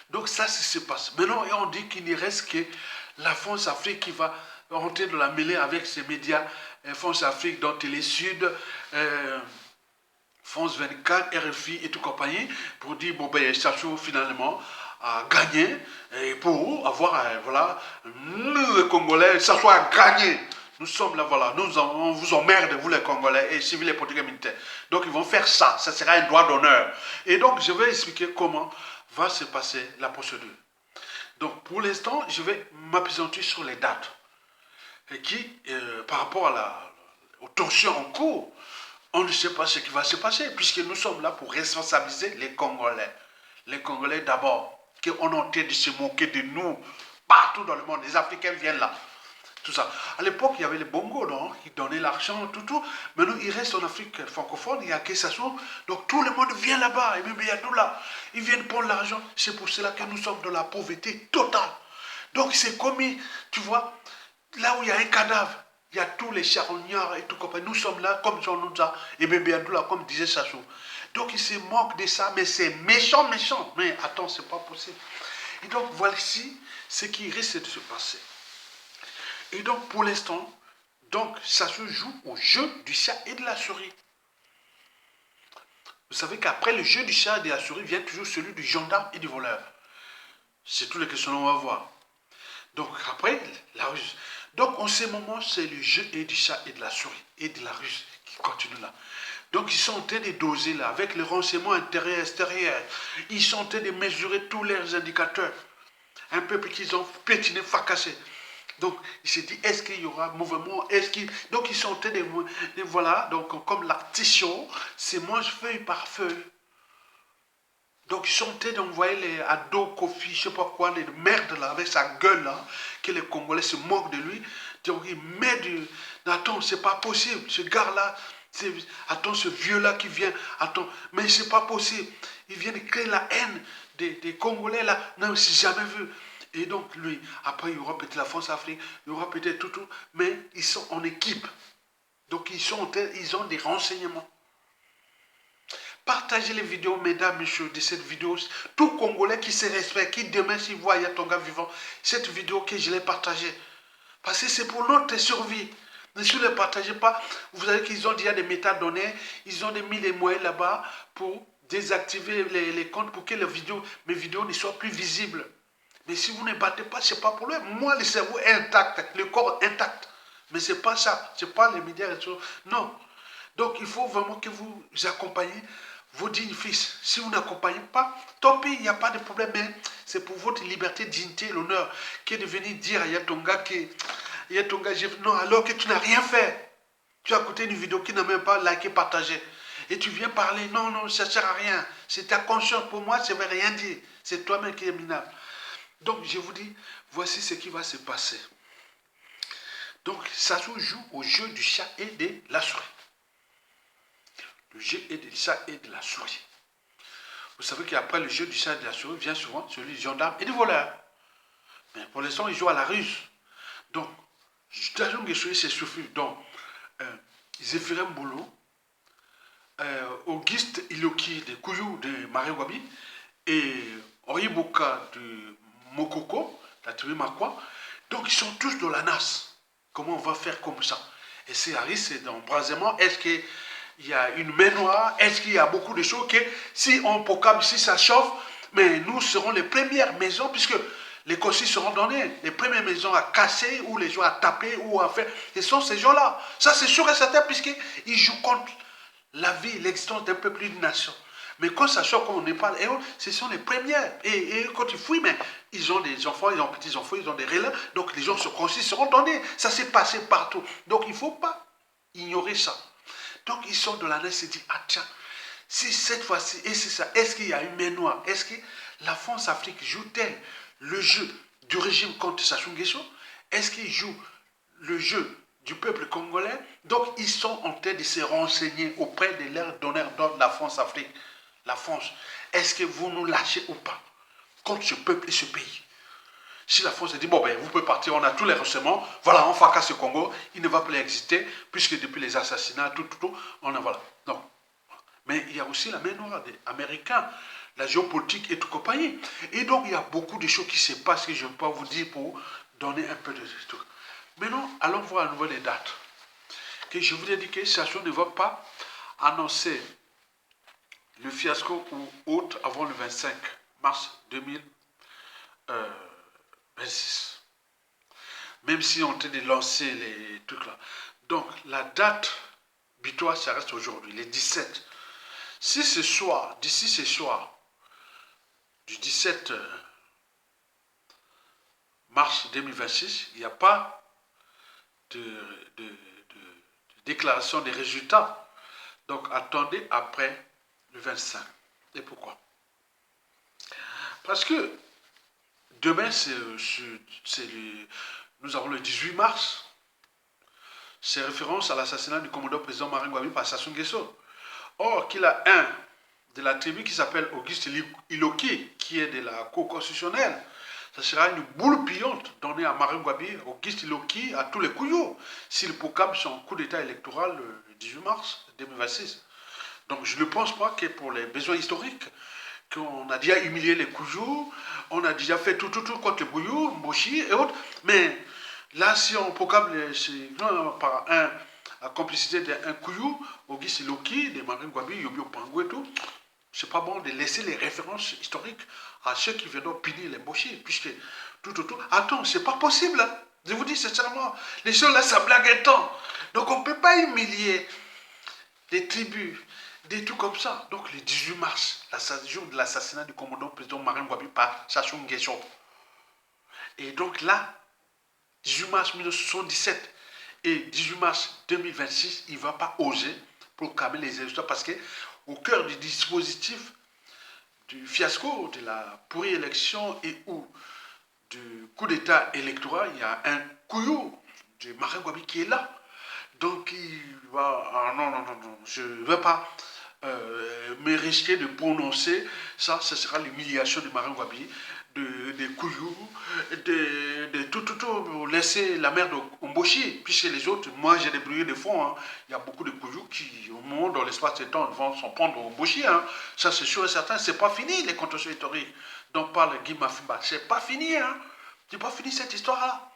Donc ça, c'est ce qui se passe. Maintenant, on dit qu'il ne reste que la France Afrique qui va rentrer dans la mêlée avec ses médias, France Afrique, dans Télé Sud, France 24, RFI et tout compagnie, pour dire, bon ben, Sassou finalement a gagné, et pour avoir, voilà, nous les Congolais, Sassou a gagné. Nous sommes là, voilà, on vous emmerde, vous les Congolais, et civils et politiques et militaires. Donc ils vont faire ça, ça sera un droit d'honneur. Et donc je vais expliquer comment va se passer la procédure. Donc pour l'instant, je vais m'appesantir sur les dates qui, par rapport aux tensions en cours, on ne sait pas ce qui va se passer, puisque nous sommes là pour responsabiliser les Congolais. Les Congolais d'abord, qui ont tenté de se moquer de nous partout dans le monde. Les Africains viennent là. Tout ça. À l'époque, il y avait les Bongos, non, qui donnaient l'argent, tout. Maintenant, il reste en Afrique francophone, il y a Kessassou. Donc, tout le monde vient là-bas. Et même il y a nous là. Ils viennent prendre l'argent. C'est pour cela que nous sommes dans la pauvreté totale. Donc, c'est comme, tu vois, là où il y a un cadavre, il y a tous les charognards et tout. Nous sommes là, comme Jean Nouza, et même il y a nous là, comme disait Sassou. Donc, il se moque de ça, mais c'est méchant, méchant. Mais attends, c'est pas possible. Et donc, voici ce qui risque de se passer. Et donc, pour l'instant, ça se joue au jeu du chat et de la souris. Vous savez qu'après le jeu du chat et de la souris vient toujours celui du gendarme et du voleur. C'est toutes les questions qu'on va voir. Donc, après, la ruse. Donc, en ce moment, c'est le jeu et du chat et de la souris et de la ruse qui continue là. Donc, ils sont en train de doser là, avec les renseignements intérieurs et extérieurs. Ils sont en train de mesurer tous leurs indicateurs. Un peuple qu'ils ont pétiné, fracassé. Donc, il s'est dit, est-ce qu'il y aura mouvement? Donc, ils sont en train de voilà, donc, comme l'artichaut, c'est mange feuille par feuille. Donc, ils sont en train d'envoyer les Ado, Kofi, je ne sais pas quoi, les merdes là, avec sa gueule là, que les Congolais se moquent de lui. Donc, il met du. Attends, c'est pas possible. Ce gars-là, attends, ce vieux-là qui vient. Attends, mais c'est pas possible. Il vient de créer la haine des Congolais là. Non, c'est jamais vu. Et donc, lui, après, il y aura peut-être la France-Afrique, il y aura peut-être tout, mais ils sont en équipe. Donc, ils ont des renseignements. Partagez les vidéos, mesdames, messieurs, de cette vidéo. Tout Congolais qui se respecte, qui demain, s'il voit Yatonga vivant, cette vidéo que je l'ai partagée. Parce que c'est pour notre survie. Mais si vous ne les partagez pas, vous savez qu'ils ont déjà des métadonnées, ils ont mis les moyens là-bas pour désactiver les comptes pour que mes vidéos ne soient plus visibles. Mais si vous ne battez pas, ce n'est pas pour lui. Moi, le cerveau est intact, le corps intact. Mais ce n'est pas ça. Ce n'est pas les médias. Non. Donc, il faut vraiment que vous accompagnez vos dignes fils. Si vous n'accompagnez pas, tant pis, il n'y a pas de problème. Mais c'est pour votre liberté, dignité, l'honneur, qui est de venir dire à Yatonga que Yatonga, non, alors que tu n'as rien fait. Tu as écouté une vidéo qui n'a même pas liké, partagé. Et tu viens parler, non, non, ça ne sert à rien. C'est ta conscience, pour moi, ça ne veut rien dire. C'est toi-même qui es minable. Donc, je vous dis, voici ce qui va se passer. Donc, ça se joue au jeu du chat et de la souris. Le jeu du chat et de la souris. Vous savez qu'après le jeu du chat et de la souris vient souvent celui du gendarme et du voleur. Mais pour l'instant, ils jouent à la ruse. Donc, Jason Guessoué s'est souffert. Donc, Zéphirin Boulot, Auguste Iloki de Kouyou de Maréwabi et Oriboka de Mokoko, la tribu Makwa. Donc, ils sont tous dans la NAS. Comment on va faire comme ça? Et c'est Harris, c'est d'embrasement. Est-ce qu'il y a une main noire? Est-ce qu'il y a beaucoup de choses que si on proclame, si ça chauffe, mais nous serons les premières maisons, puisque les consignes seront données, les premières maisons à casser, ou les gens à taper, ou à faire. Ce sont ces gens-là. Ça, c'est sûr et certain, puisqu'ils jouent contre la vie, l'existence d'un peuple, d'une nation. Mais quand ça sort, quand on n'est pas, ce sont les premières. Et quand ils fouillent, mais ils ont des enfants, ils ont des petits-enfants, ils ont des relais. Donc les gens seront donnés. Ça s'est passé partout. Donc il ne faut pas ignorer ça. Donc ils sont dans la naisse et disent, ah tiens, si cette fois-ci, et c'est ça, est-ce qu'il y a une main noire? Est-ce que la France-Afrique joue-t-elle le jeu du régime contre Sassou Nguesso? Est-ce qu'il joue le jeu du peuple congolais? Donc ils sont en train de se renseigner auprès de leurs donneurs d'ordre de la France-Afrique. La France, est-ce que vous nous lâchez ou pas contre ce peuple et ce pays? Si la France dit, bon ben vous pouvez partir, on a tous les renseignements, voilà, on fracasse le Congo, il ne va plus exister, puisque depuis les assassinats, tout, on en voilà. Non. Mais il y a aussi la main noire des Américains, la géopolitique et tout compagnie. Et donc il y a beaucoup de choses qui se passent que je ne peux pas vous dire pour donner un peu de trucs. Maintenant, allons voir à nouveau les dates. Que je vous ai dit que Sassou ne va pas annoncer le fiasco ou autre avant le 25 mars 2026. Même si on tient de lancer les trucs là. Donc la date butoir, ça reste aujourd'hui, les 17. Si ce soir, d'ici ce soir, du 17 mars 2026, il n'y a pas de déclaration des résultats. Donc attendez après le 25. Et pourquoi? Parce que demain, nous avons le 18 mars. C'est référence à l'assassinat du commandant président Marine Ngouabi par Sassou Nguesso. Or, qu'il a un de la tribu qui s'appelle Auguste Iloki, qui est de la Cour constitutionnelle. Ça sera une boule pillante donnée à Marine Ngouabi, Auguste Iloki, à tous les couillots, s'il proclame son coup d'état électoral le 18 mars 2026. Donc je ne pense pas que pour les besoins historiques, qu'on a déjà humilié les couillous, on a déjà fait tout contre les bouillous, Moshi et autres, mais là, si on proclame par la complicité d'un couillou, Auguste Iloki, de Marine Ngouabi, Yobio Pangou et tout, c'est pas bon de laisser les références historiques à ceux qui viennent punir les Moshi, puisque tout. Attends, c'est pas possible, hein. Je vous dis sincèrement, les choses là, ça blague un temps. Donc on ne peut pas humilier les tribus, des trucs comme ça. Donc le 18 mars, le jour de l'assassinat du commandant président Marine Ngouabi par Sassou Nguesso. Et donc là, 18 mars 1977 et 18 mars 2026, il ne va pas oser proclamer les résultats parce qu'au cœur du dispositif du fiasco de la pourrie élection et ou du coup d'état électoral, il y a un couillou de Marine Ngouabi qui est là. Donc il va... Ah, non, je ne veux pas me risquer de prononcer ça, ce sera l'humiliation de Marine Ngouabi, des couillous, de tout, laisser la merde au Mboshi, puisque les autres, moi j'ai débrouillé de fond, hein. Il y a beaucoup de couillous qui, au moment dans l'espace de temps, vont s'en prendre au Mboshi, hein. Ça c'est sûr et certain, c'est pas fini les contentieux historiques dont parle Guy Mafimba, c'est pas fini, hein. C'est pas fini cette histoire-là.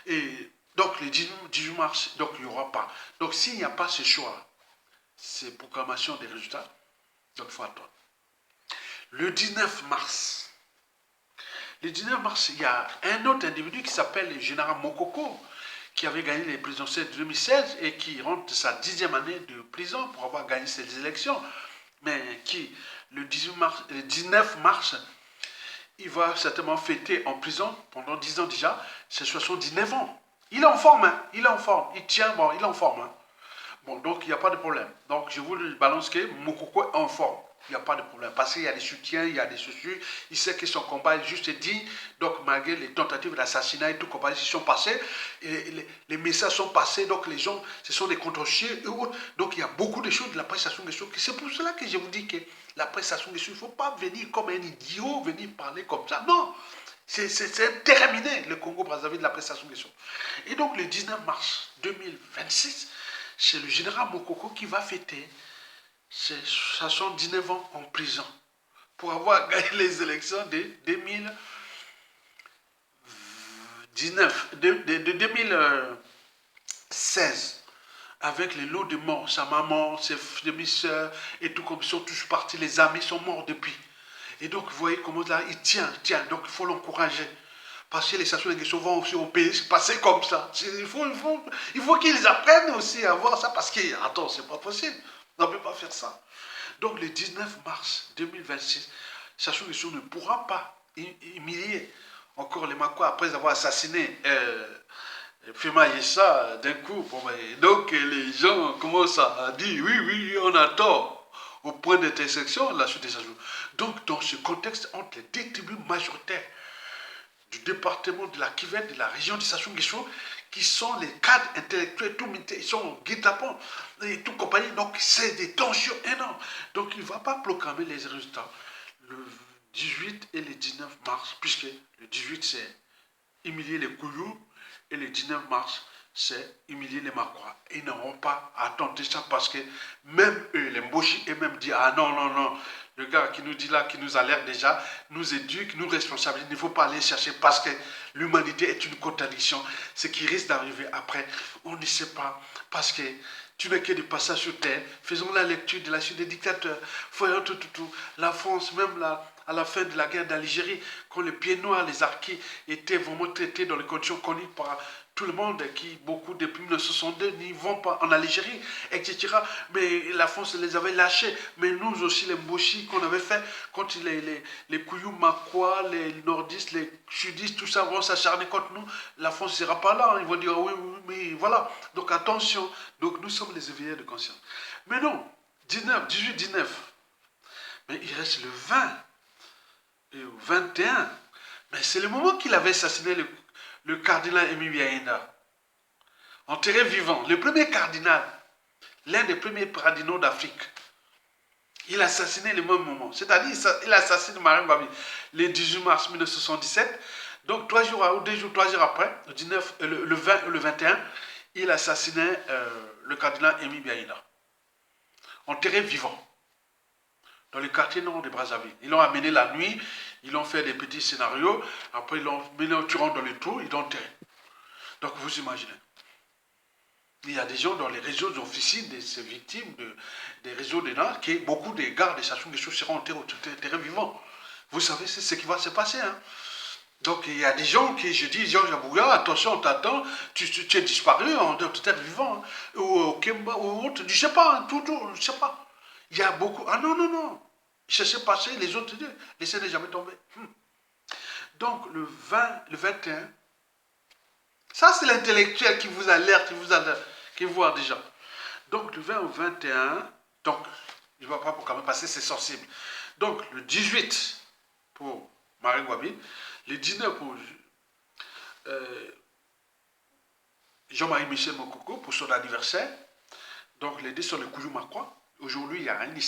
Et donc le 18 mars, donc il n'y aura pas. Donc s'il n'y a pas ce choix, ces proclamations des résultats, donc il faut attendre. Le 19 mars, il y a un autre individu qui s'appelle le général Mokoko, qui avait gagné les présidentielles de 2016 et qui rentre de sa 10e année de prison pour avoir gagné ces élections, mais qui, le 19 mars, il va certainement fêter en prison pendant 10 ans déjà, c'est 79 ans. Il est en forme, hein, il est en forme, il tient bon, il est en forme. Hein. Bon, donc il n'y a pas de problème. Donc je vous balance que Moukoko est en forme. Il n'y a pas de problème. Parce qu'il y a des soutiens, il y a des soucis. Il sait que son combat est juste dit. Donc malgré les tentatives d'assassinat et tout combat, ils sont passés. Et les messages sont passés. Donc les gens, ce sont des contre-chiens et autres. Donc il y a beaucoup de choses de la presse Sassou Nguesso. C'est pour cela que je vous dis que la presse Sassou Nguesso, il ne faut pas venir comme un idiot, venir parler comme ça. Non. C'est terminé le Congo-Brazzaville de la presse Sassou Nguesso. Et donc le 19 mars 2026, c'est le général Mokoko qui va fêter ses 79 ans en prison pour avoir gagné les élections de 2016 avec les lots de morts. Sa maman, ses demi-sœurs et tout comme ils sont tous partis, les amis sont morts depuis. Et donc vous voyez comment là il tient, donc il faut l'encourager. Parce que les Sassou Nguesso vont aussi au pays passer comme ça. Il faut qu'ils apprennent aussi à voir ça parce que, attends, c'est pas possible. On ne peut pas faire ça. Donc le 19 mars 2026, Sassou Nguesso ne pourra pas humilier encore les Makois après avoir assassiné Fema Yessa d'un coup. Bon, donc les gens commencent à dire oui, on a tort au point d'intersection la suite des Sassou. Donc dans ce contexte, entre les deux tribus majoritaires du département de la Kivette, de la région de Sassou Nguesso, qui sont les cadres intellectuels, tout ils sont en guet-apens et tout compagnie. Donc c'est des tensions énormes. Donc il ne va pas proclamer les résultats le 18 et le 19 mars, puisque le 18 c'est humilier les Kouyou et le 19 mars c'est humilier les Makwa. Ils n'auront pas à tenter ça parce que même eux, les Mboshi, et même dit ah non, le gars qui nous dit là, qui nous alerte déjà, nous éduque, nous responsabilise. Il ne faut pas aller chercher parce que l'humanité est une contradiction. Ce qui risque d'arriver après, on ne sait pas. Parce que tu n'es que de passage sur terre. Faisons la lecture de la suite des dictateurs. Voyons tout. La France, même là, à la fin de la guerre d'Algérie, quand les pieds noirs, les harkis étaient vraiment traités dans les conditions connues par tout le monde, qui beaucoup depuis 1962 n'y vont pas en Algérie, etc. Mais la France les avait lâchés. Mais nous aussi, les Mboshi qu'on avait fait, quand les Kouyou Makwa, les nordistes, les sudistes, tout ça vont s'acharner contre nous, la France ne sera pas là. Ils vont dire oui, mais voilà. Donc attention. Donc nous sommes les éveillés de conscience. Mais non, 18, 19. Mais il reste le 20 et le 21. Mais c'est le moment qu'il avait assassiné le cardinal Émile Biaïna, enterré vivant, le premier cardinal, l'un des premiers cardinaux d'Afrique. Il a assassiné le même moment. C'est-à-dire, il assassine Marine Babi le 18 mars 1977. Donc, 3 jours après, le 20 le 21, il assassinait le cardinal Émile Biaïna, enterré vivant, dans le quartier nord de Brazzaville. Ils l'ont amené la nuit, ils l'ont fait des petits scénarios, après ils l'ont mis en tirant dans le trou, ils l'ont enterré. Donc vous imaginez. Il y a des gens dans les réseaux officines de ces victimes, des réseaux de nains, qui beaucoup de gardes de Sassou Nguesso seront enterrés au terrain vivant. Vous savez, c'est ce qui va se passer. Hein. Donc il y a des gens qui, je dis, Georges Abouya, attention, on t'attend, tu es disparu en terre vivant, hein, ou au Kemba, ou autre, je ne sais pas, tout, je ne sais pas. Il y a beaucoup, ah non, ça s'est passé, les autres, laissez ne jamais tomber. Donc le 20, le 21, ça c'est l'intellectuel qui vous alerte, qui voit déjà. Donc le 20 au 21, donc je ne vois pas pour quand même passer, c'est sensible. Donc le 18 pour Marie Gwabi, le 19 pour Jean-Marie Michel Mokoko pour son anniversaire. Donc les deux sont les Kouyou Makwa. Aujourd'hui, il y a une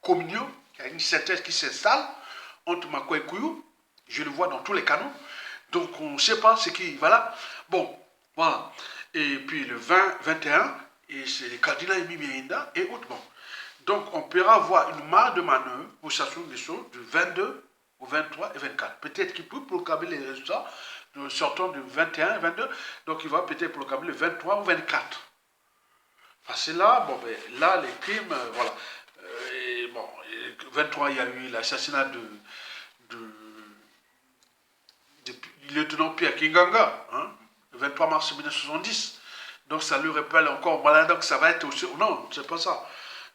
communion, il y a une synthèse qui s'installe entre Makwa et Kouyou. Je le vois dans tous les canaux. Donc on ne sait pas ce qui... Voilà. Bon, voilà. Et puis le 20, 21, et c'est les cardinals Émile Biaïna et autres. Bon. Donc on pourra avoir une marge de manœuvre pour Sassou Nguesso du 22 au 23 et 24. Peut-être qu'il peut proclamer les résultats sortant du 21 et 22. Donc il va peut-être proclamer le 23 ou 24. Parce que là, bon, ben, là, les crimes, voilà. Et bon, 23, il y a eu l'assassinat du lieutenant Pierre Kinganga, hein, le 23 mars 1970. Donc ça lui rappelle encore, voilà, donc ça va être aussi... Non, c'est pas ça.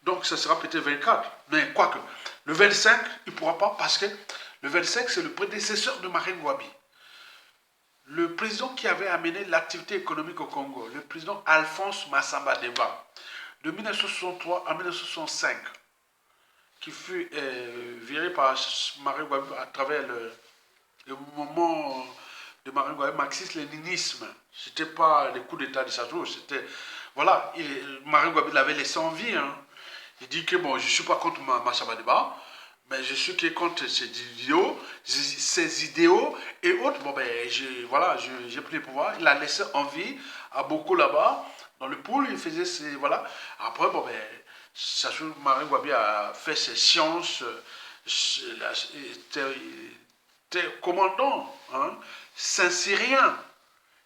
Donc ça sera peut-être 24. Mais quoique, le 25, il ne pourra pas parce que le 25, c'est le prédécesseur de Marine Gwabi. Le président qui avait amené l'activité économique au Congo, le président Alphonse Massamba Deba, de 1963 à 1965, qui fut viré par Marine Ngouabi à travers le mouvement de Marine Ngouabi, marxisme-léninisme. C'était pas les coups d'État de Sassou, c'était... Voilà, Marine Ngouabi l'avait laissé en vie. Hein. Il dit que bon, je ne suis pas contre Massa Débat, mais je suis contre ses idéaux et autres. Bon, ben, voilà, j'ai pris le pouvoir. Il a laissé en vie à beaucoup là-bas. Dans le pool, il faisait ses. Voilà. Après, bon, ben, Sassou Marie Ngouabi a fait ses sciences. Il était commandant, hein, Saint-Cyrien.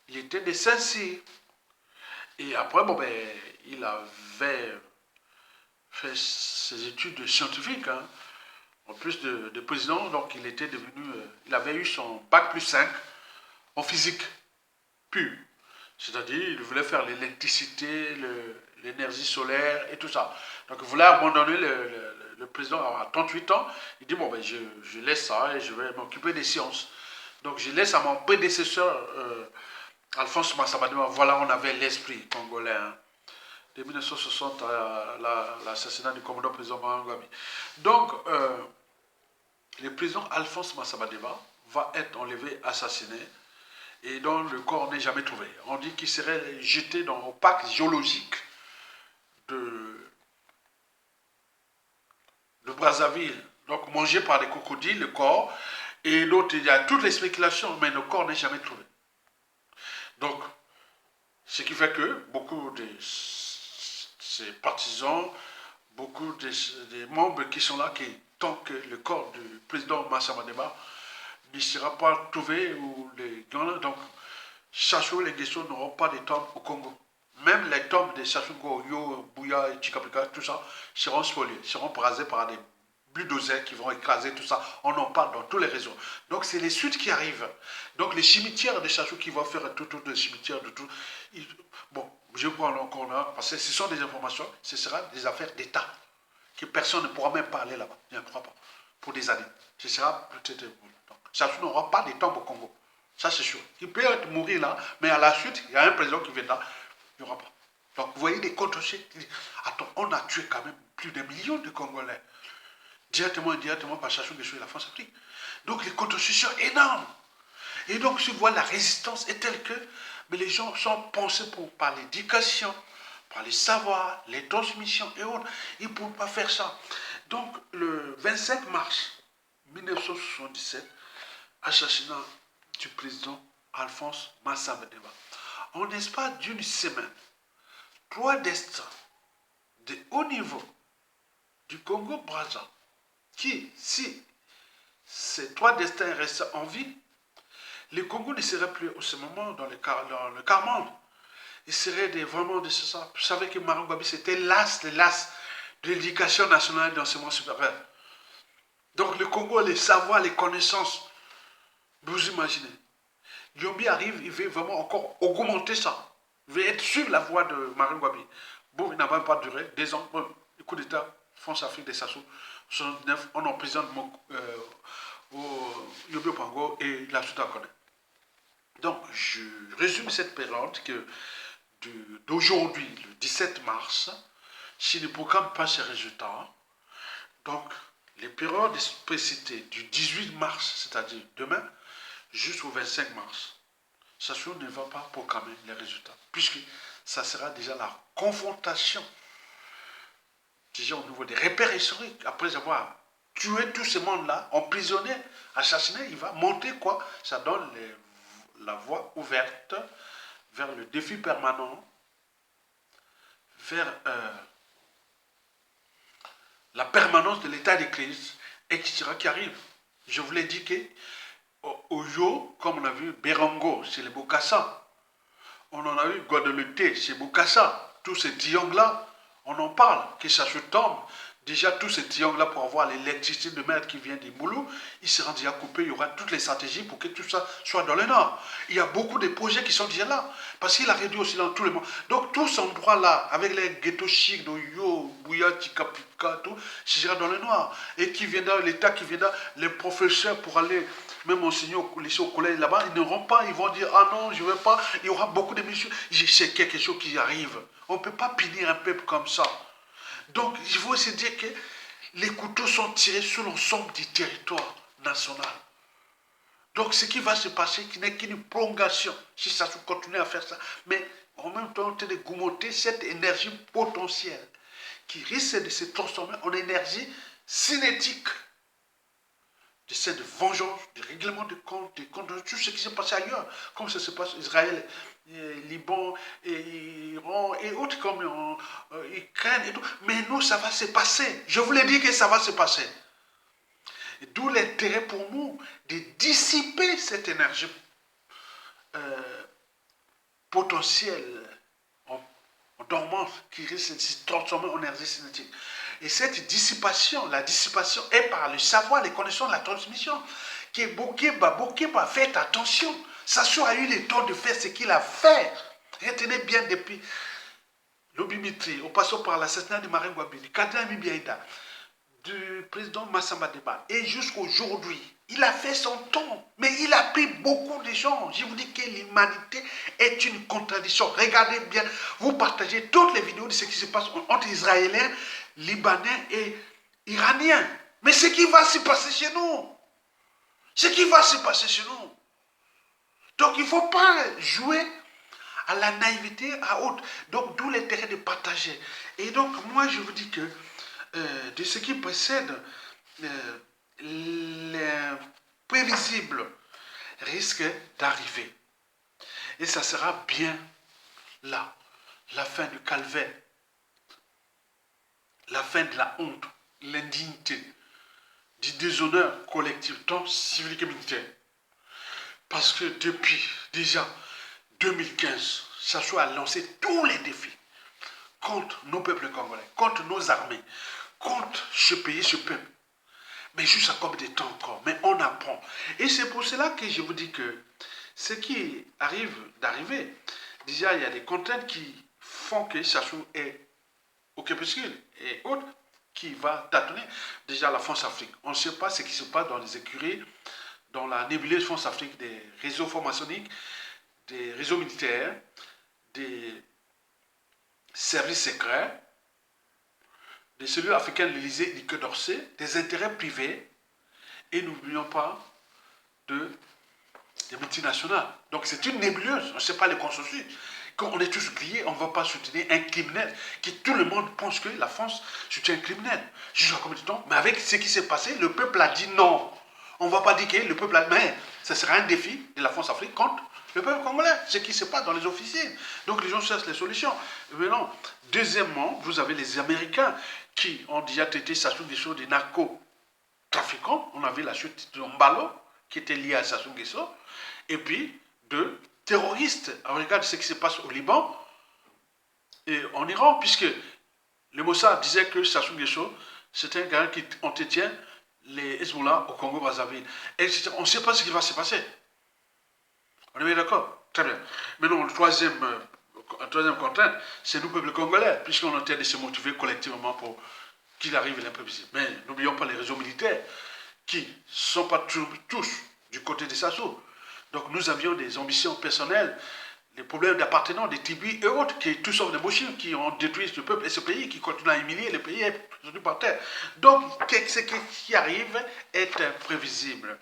Il était de Saint-Cyr. Et après, bon, ben, il avait fait ses études scientifiques. Hein. En plus de président, donc il était devenu, il avait eu son bac plus 5 en physique pure. C'est-à-dire, il voulait faire l'électricité, l'énergie solaire et tout ça. Donc il voulait abandonner le président à 38 ans. Il dit, bon, ben, je laisse ça et je vais m'occuper des sciences. Donc je laisse à mon prédécesseur, Alphonse Massabadema. Voilà, on avait l'esprit congolais. Hein, de 1960 à l'assassinat du commandant président Marine Ngouabi. Donc, le président Alphonse Massabadema va être enlevé, assassiné, et dont le corps n'est jamais trouvé. On dit qu'il serait jeté dans le parc géologique de Brazzaville, donc mangé par des crocodiles, le corps, et d'autres, il y a toutes les spéculations, mais le corps n'est jamais trouvé. Donc, ce qui fait que beaucoup de ses partisans, beaucoup des membres qui sont là, qui, tant que le corps du président Massabadema ne sera pas trouvé, ou les gens, donc Sassou et les Nguesso n'auront pas de tombes au Congo. Même les tombes de Sassou Nguesso, Bouya et Chikapika, tout ça, seront spoliées, seront brasées par des bulldozers qui vont écraser tout ça. On en parle dans tous les réseaux. Donc c'est les suites qui arrivent. Donc les cimetières de Sassou qui vont faire tout autour des cimetières de tout. Bon, je crois encore là, parce que ce sont des informations, ce sera des affaires d'État, que personne ne pourra même parler là-bas. Je ne crois pas. Pour des années. Ce sera peut-être... Donc, Sassou n'aura pas de tombes au Congo. Ça, c'est sûr. Il peut mourir là, mais à la suite, il y a un président qui viendra, il n'y aura pas. Donc, vous voyez des contre-chefs. Attends, on a tué quand même plus d'un million de Congolais. Directement et indirectement par Sassou Nguesso et la France-Afrique. Donc, les contre-chefs sont énormes. Et donc, tu vois, la résistance est telle que mais les gens sont pensés par l'éducation, par les savoirs, les transmissions et autres. Ils ne peuvent pas faire ça. Donc, le 25 mars 1977, assassinat du président Alphonse Massabadema. En l'espace d'une semaine, 3 destins de haut niveau du Congo-Brazza, qui, si ces 3 destins restaient en vie, le Congo ne serait plus au ce moment dans le quart-monde. Il serait vraiment de ça. Vous savez que Marine Ngouabi, c'était l'as de l'éducation nationale et de l'enseignement supérieur. Donc le Congo, les savoirs, les connaissances, vous imaginez. Yombi arrive, il veut vraiment encore augmenter ça. Il veut être sur la voie de Marine Ngouabi. Bon, il n'a même pas duré. 2 ans, bon, le coup d'État, France-Afrique des Sassou, 1969, on emprisonne Yombi Opango et la suite à connaître. Donc, je résume cette période que d'aujourd'hui, le 17 mars, si le programme pas ses résultats, donc les périodes précitées du 18 mars, c'est-à-dire demain, jusqu'au 25 mars, Sassou ne va pas programmer les résultats, puisque ça sera déjà la confrontation, déjà au niveau des repères historiques, après avoir tué tous ces mondes-là, emprisonné, assassiné, il va monter quoi? Ça donne la voie ouverte vers le défi permanent, vers la permanence de l'état de crise, etc. qui arrive. Je vous l'ai dit que Oyo, comme on a vu Berango, c'est les Bokassa. On en a vu Guadeloupe, c'est Bokassa. Tous ces triangles-là, on en parle, que ça se tombe. Déjà, tous ces triangles-là, pour avoir l'électricité de mer qui vient des Moulous, ils seront déjà coupés. Il y aura toutes les stratégies pour que tout ça soit dans le nord. Il y a beaucoup de projets qui sont déjà là. Parce qu'il a réduit aussi dans tout le monde. Donc, tous ces endroits-là, avec les ghettos chics d'Oyo, Bouya, Tikapika, tout, c'est déjà dans le noir. Et qui viendra, l'État qui viendra, les professeurs pour aller même enseignants au lycée, au collège là-bas, ils n'auront pas, ils vont dire, ah non, je ne veux pas, il y aura beaucoup de missions. C'est quelque chose qui arrive. On ne peut pas punir un peuple comme ça. Donc, il faut se dire que les couteaux sont tirés sur l'ensemble du territoire national. Donc, ce qui va se passer, qui n'est qu'une prolongation, si ça se continue à faire ça, mais en même temps, on est de goumenter cette énergie potentielle qui risque de se transformer en énergie cinétique de cette vengeance, du règlement de compte, de tout ce qui s'est passé ailleurs, comme ça se passe en Israël, Liban, Iran et autres comme Ukraine et tout. Mais nous, ça va se passer. Je vous l'ai dit que ça va se passer. D'où l'intérêt pour nous de dissiper cette énergie potentielle en dormance qui risque de se transformer en énergie cinétique. Et cette dissipation, la dissipation est par le savoir, les connaissances, la transmission. Que Boukeba, faites attention. Sassou a eu le temps de faire ce qu'il a fait. Retenez bien depuis l'Obimitri, au passant par l'assassinat de Marine Gwabi, du cardinal Mibiaïda, du président Massamba Deba, et jusqu'aujourd'hui, il a fait son temps, mais il a pris beaucoup de gens. Je vous dis que l'humanité est une contradiction. Regardez bien, vous partagez toutes les vidéos de ce qui se passe entre Israéliens, Libanais et Iraniens. Mais ce qui va se passer chez nous, ce qui va se passer chez nous. Donc il ne faut pas jouer à la naïveté, à autre. Donc d'où l'intérêt de partager. Et donc moi je vous dis que de ce qui précède, l'imprévisible risque d'arriver. Et ça sera bien là, la fin du calvaire, la fin de la honte, l'indignité, du déshonneur collectif, tant civil que militaire. Parce que depuis déjà 2015, Sassou a lancé tous les défis contre nos peuples congolais, contre nos armées, contre ce pays, ce peuple. Mais juste à combien de temps encore? Mais on apprend. Et c'est pour cela que je vous dis que ce qui arrive d'arriver, déjà il y a des contraintes qui font que Sassou est au crépuscule et autres qui va tâtonner. Déjà la France-Afrique. On ne sait pas ce qui se passe dans les écuries, dans la nébuleuse France-Afrique, des réseaux formationniques, des réseaux militaires, des services secrets, des cellules africaines de l'Élysée et du Quai d'Orsay, des intérêts privés, et n'oublions pas des multinationales. Donc c'est une nébuleuse, on ne sait pas les consensus. Quand on est tous grillés, on ne va pas soutenir un criminel, qui tout le monde pense que la France soutient un criminel. Jusqu'à combien de temps? Mais avec ce qui s'est passé, le peuple a dit non. On ne va pas dire que le peuple a... Mais ce sera un défi de la France-Afrique contre le peuple congolais, ce qui se passe dans les officiers. Donc les gens cherchent les solutions. Maintenant, deuxièmement, vous avez les Américains qui ont déjà traité Sassou Nguesso des narcotrafiquants. On avait la chute de Mbalo, qui était liée à Sassou Nguesso. Et puis, de terroristes. On regarde ce qui se passe au Liban et en Iran, puisque le Mossad disait que Sassou Nguesso, c'était un gars qui entretient les Hezbollah au Congo-Brazzaville. Et on ne sait pas ce qui va se passer. On est bien d'accord? Très bien. Maintenant, la troisième contrainte, c'est nous, peuple congolais, puisqu'on est en train de se motiver collectivement pour qu'il arrive l'imprévisible. Mais n'oublions pas les réseaux militaires, qui ne sont pas tous du côté de Sassou. Donc nous avions des ambitions personnelles, des problèmes d'appartenance, des tribus et autres, qui tous sont des mochines, qui ont détruit ce peuple et ce pays, qui continuent à humilier le pays par terre. Donc ce qui arrive est imprévisible.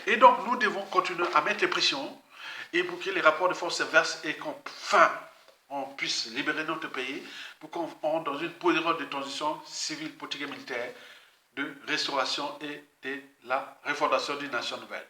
Et donc nous devons continuer à mettre les pressions et pour que les rapports de force s'inversent et qu'enfin on puisse libérer notre pays, pour qu'on entre dans une période de transition civile, politique et militaire, de restauration et de la refondation d'une nation nouvelle.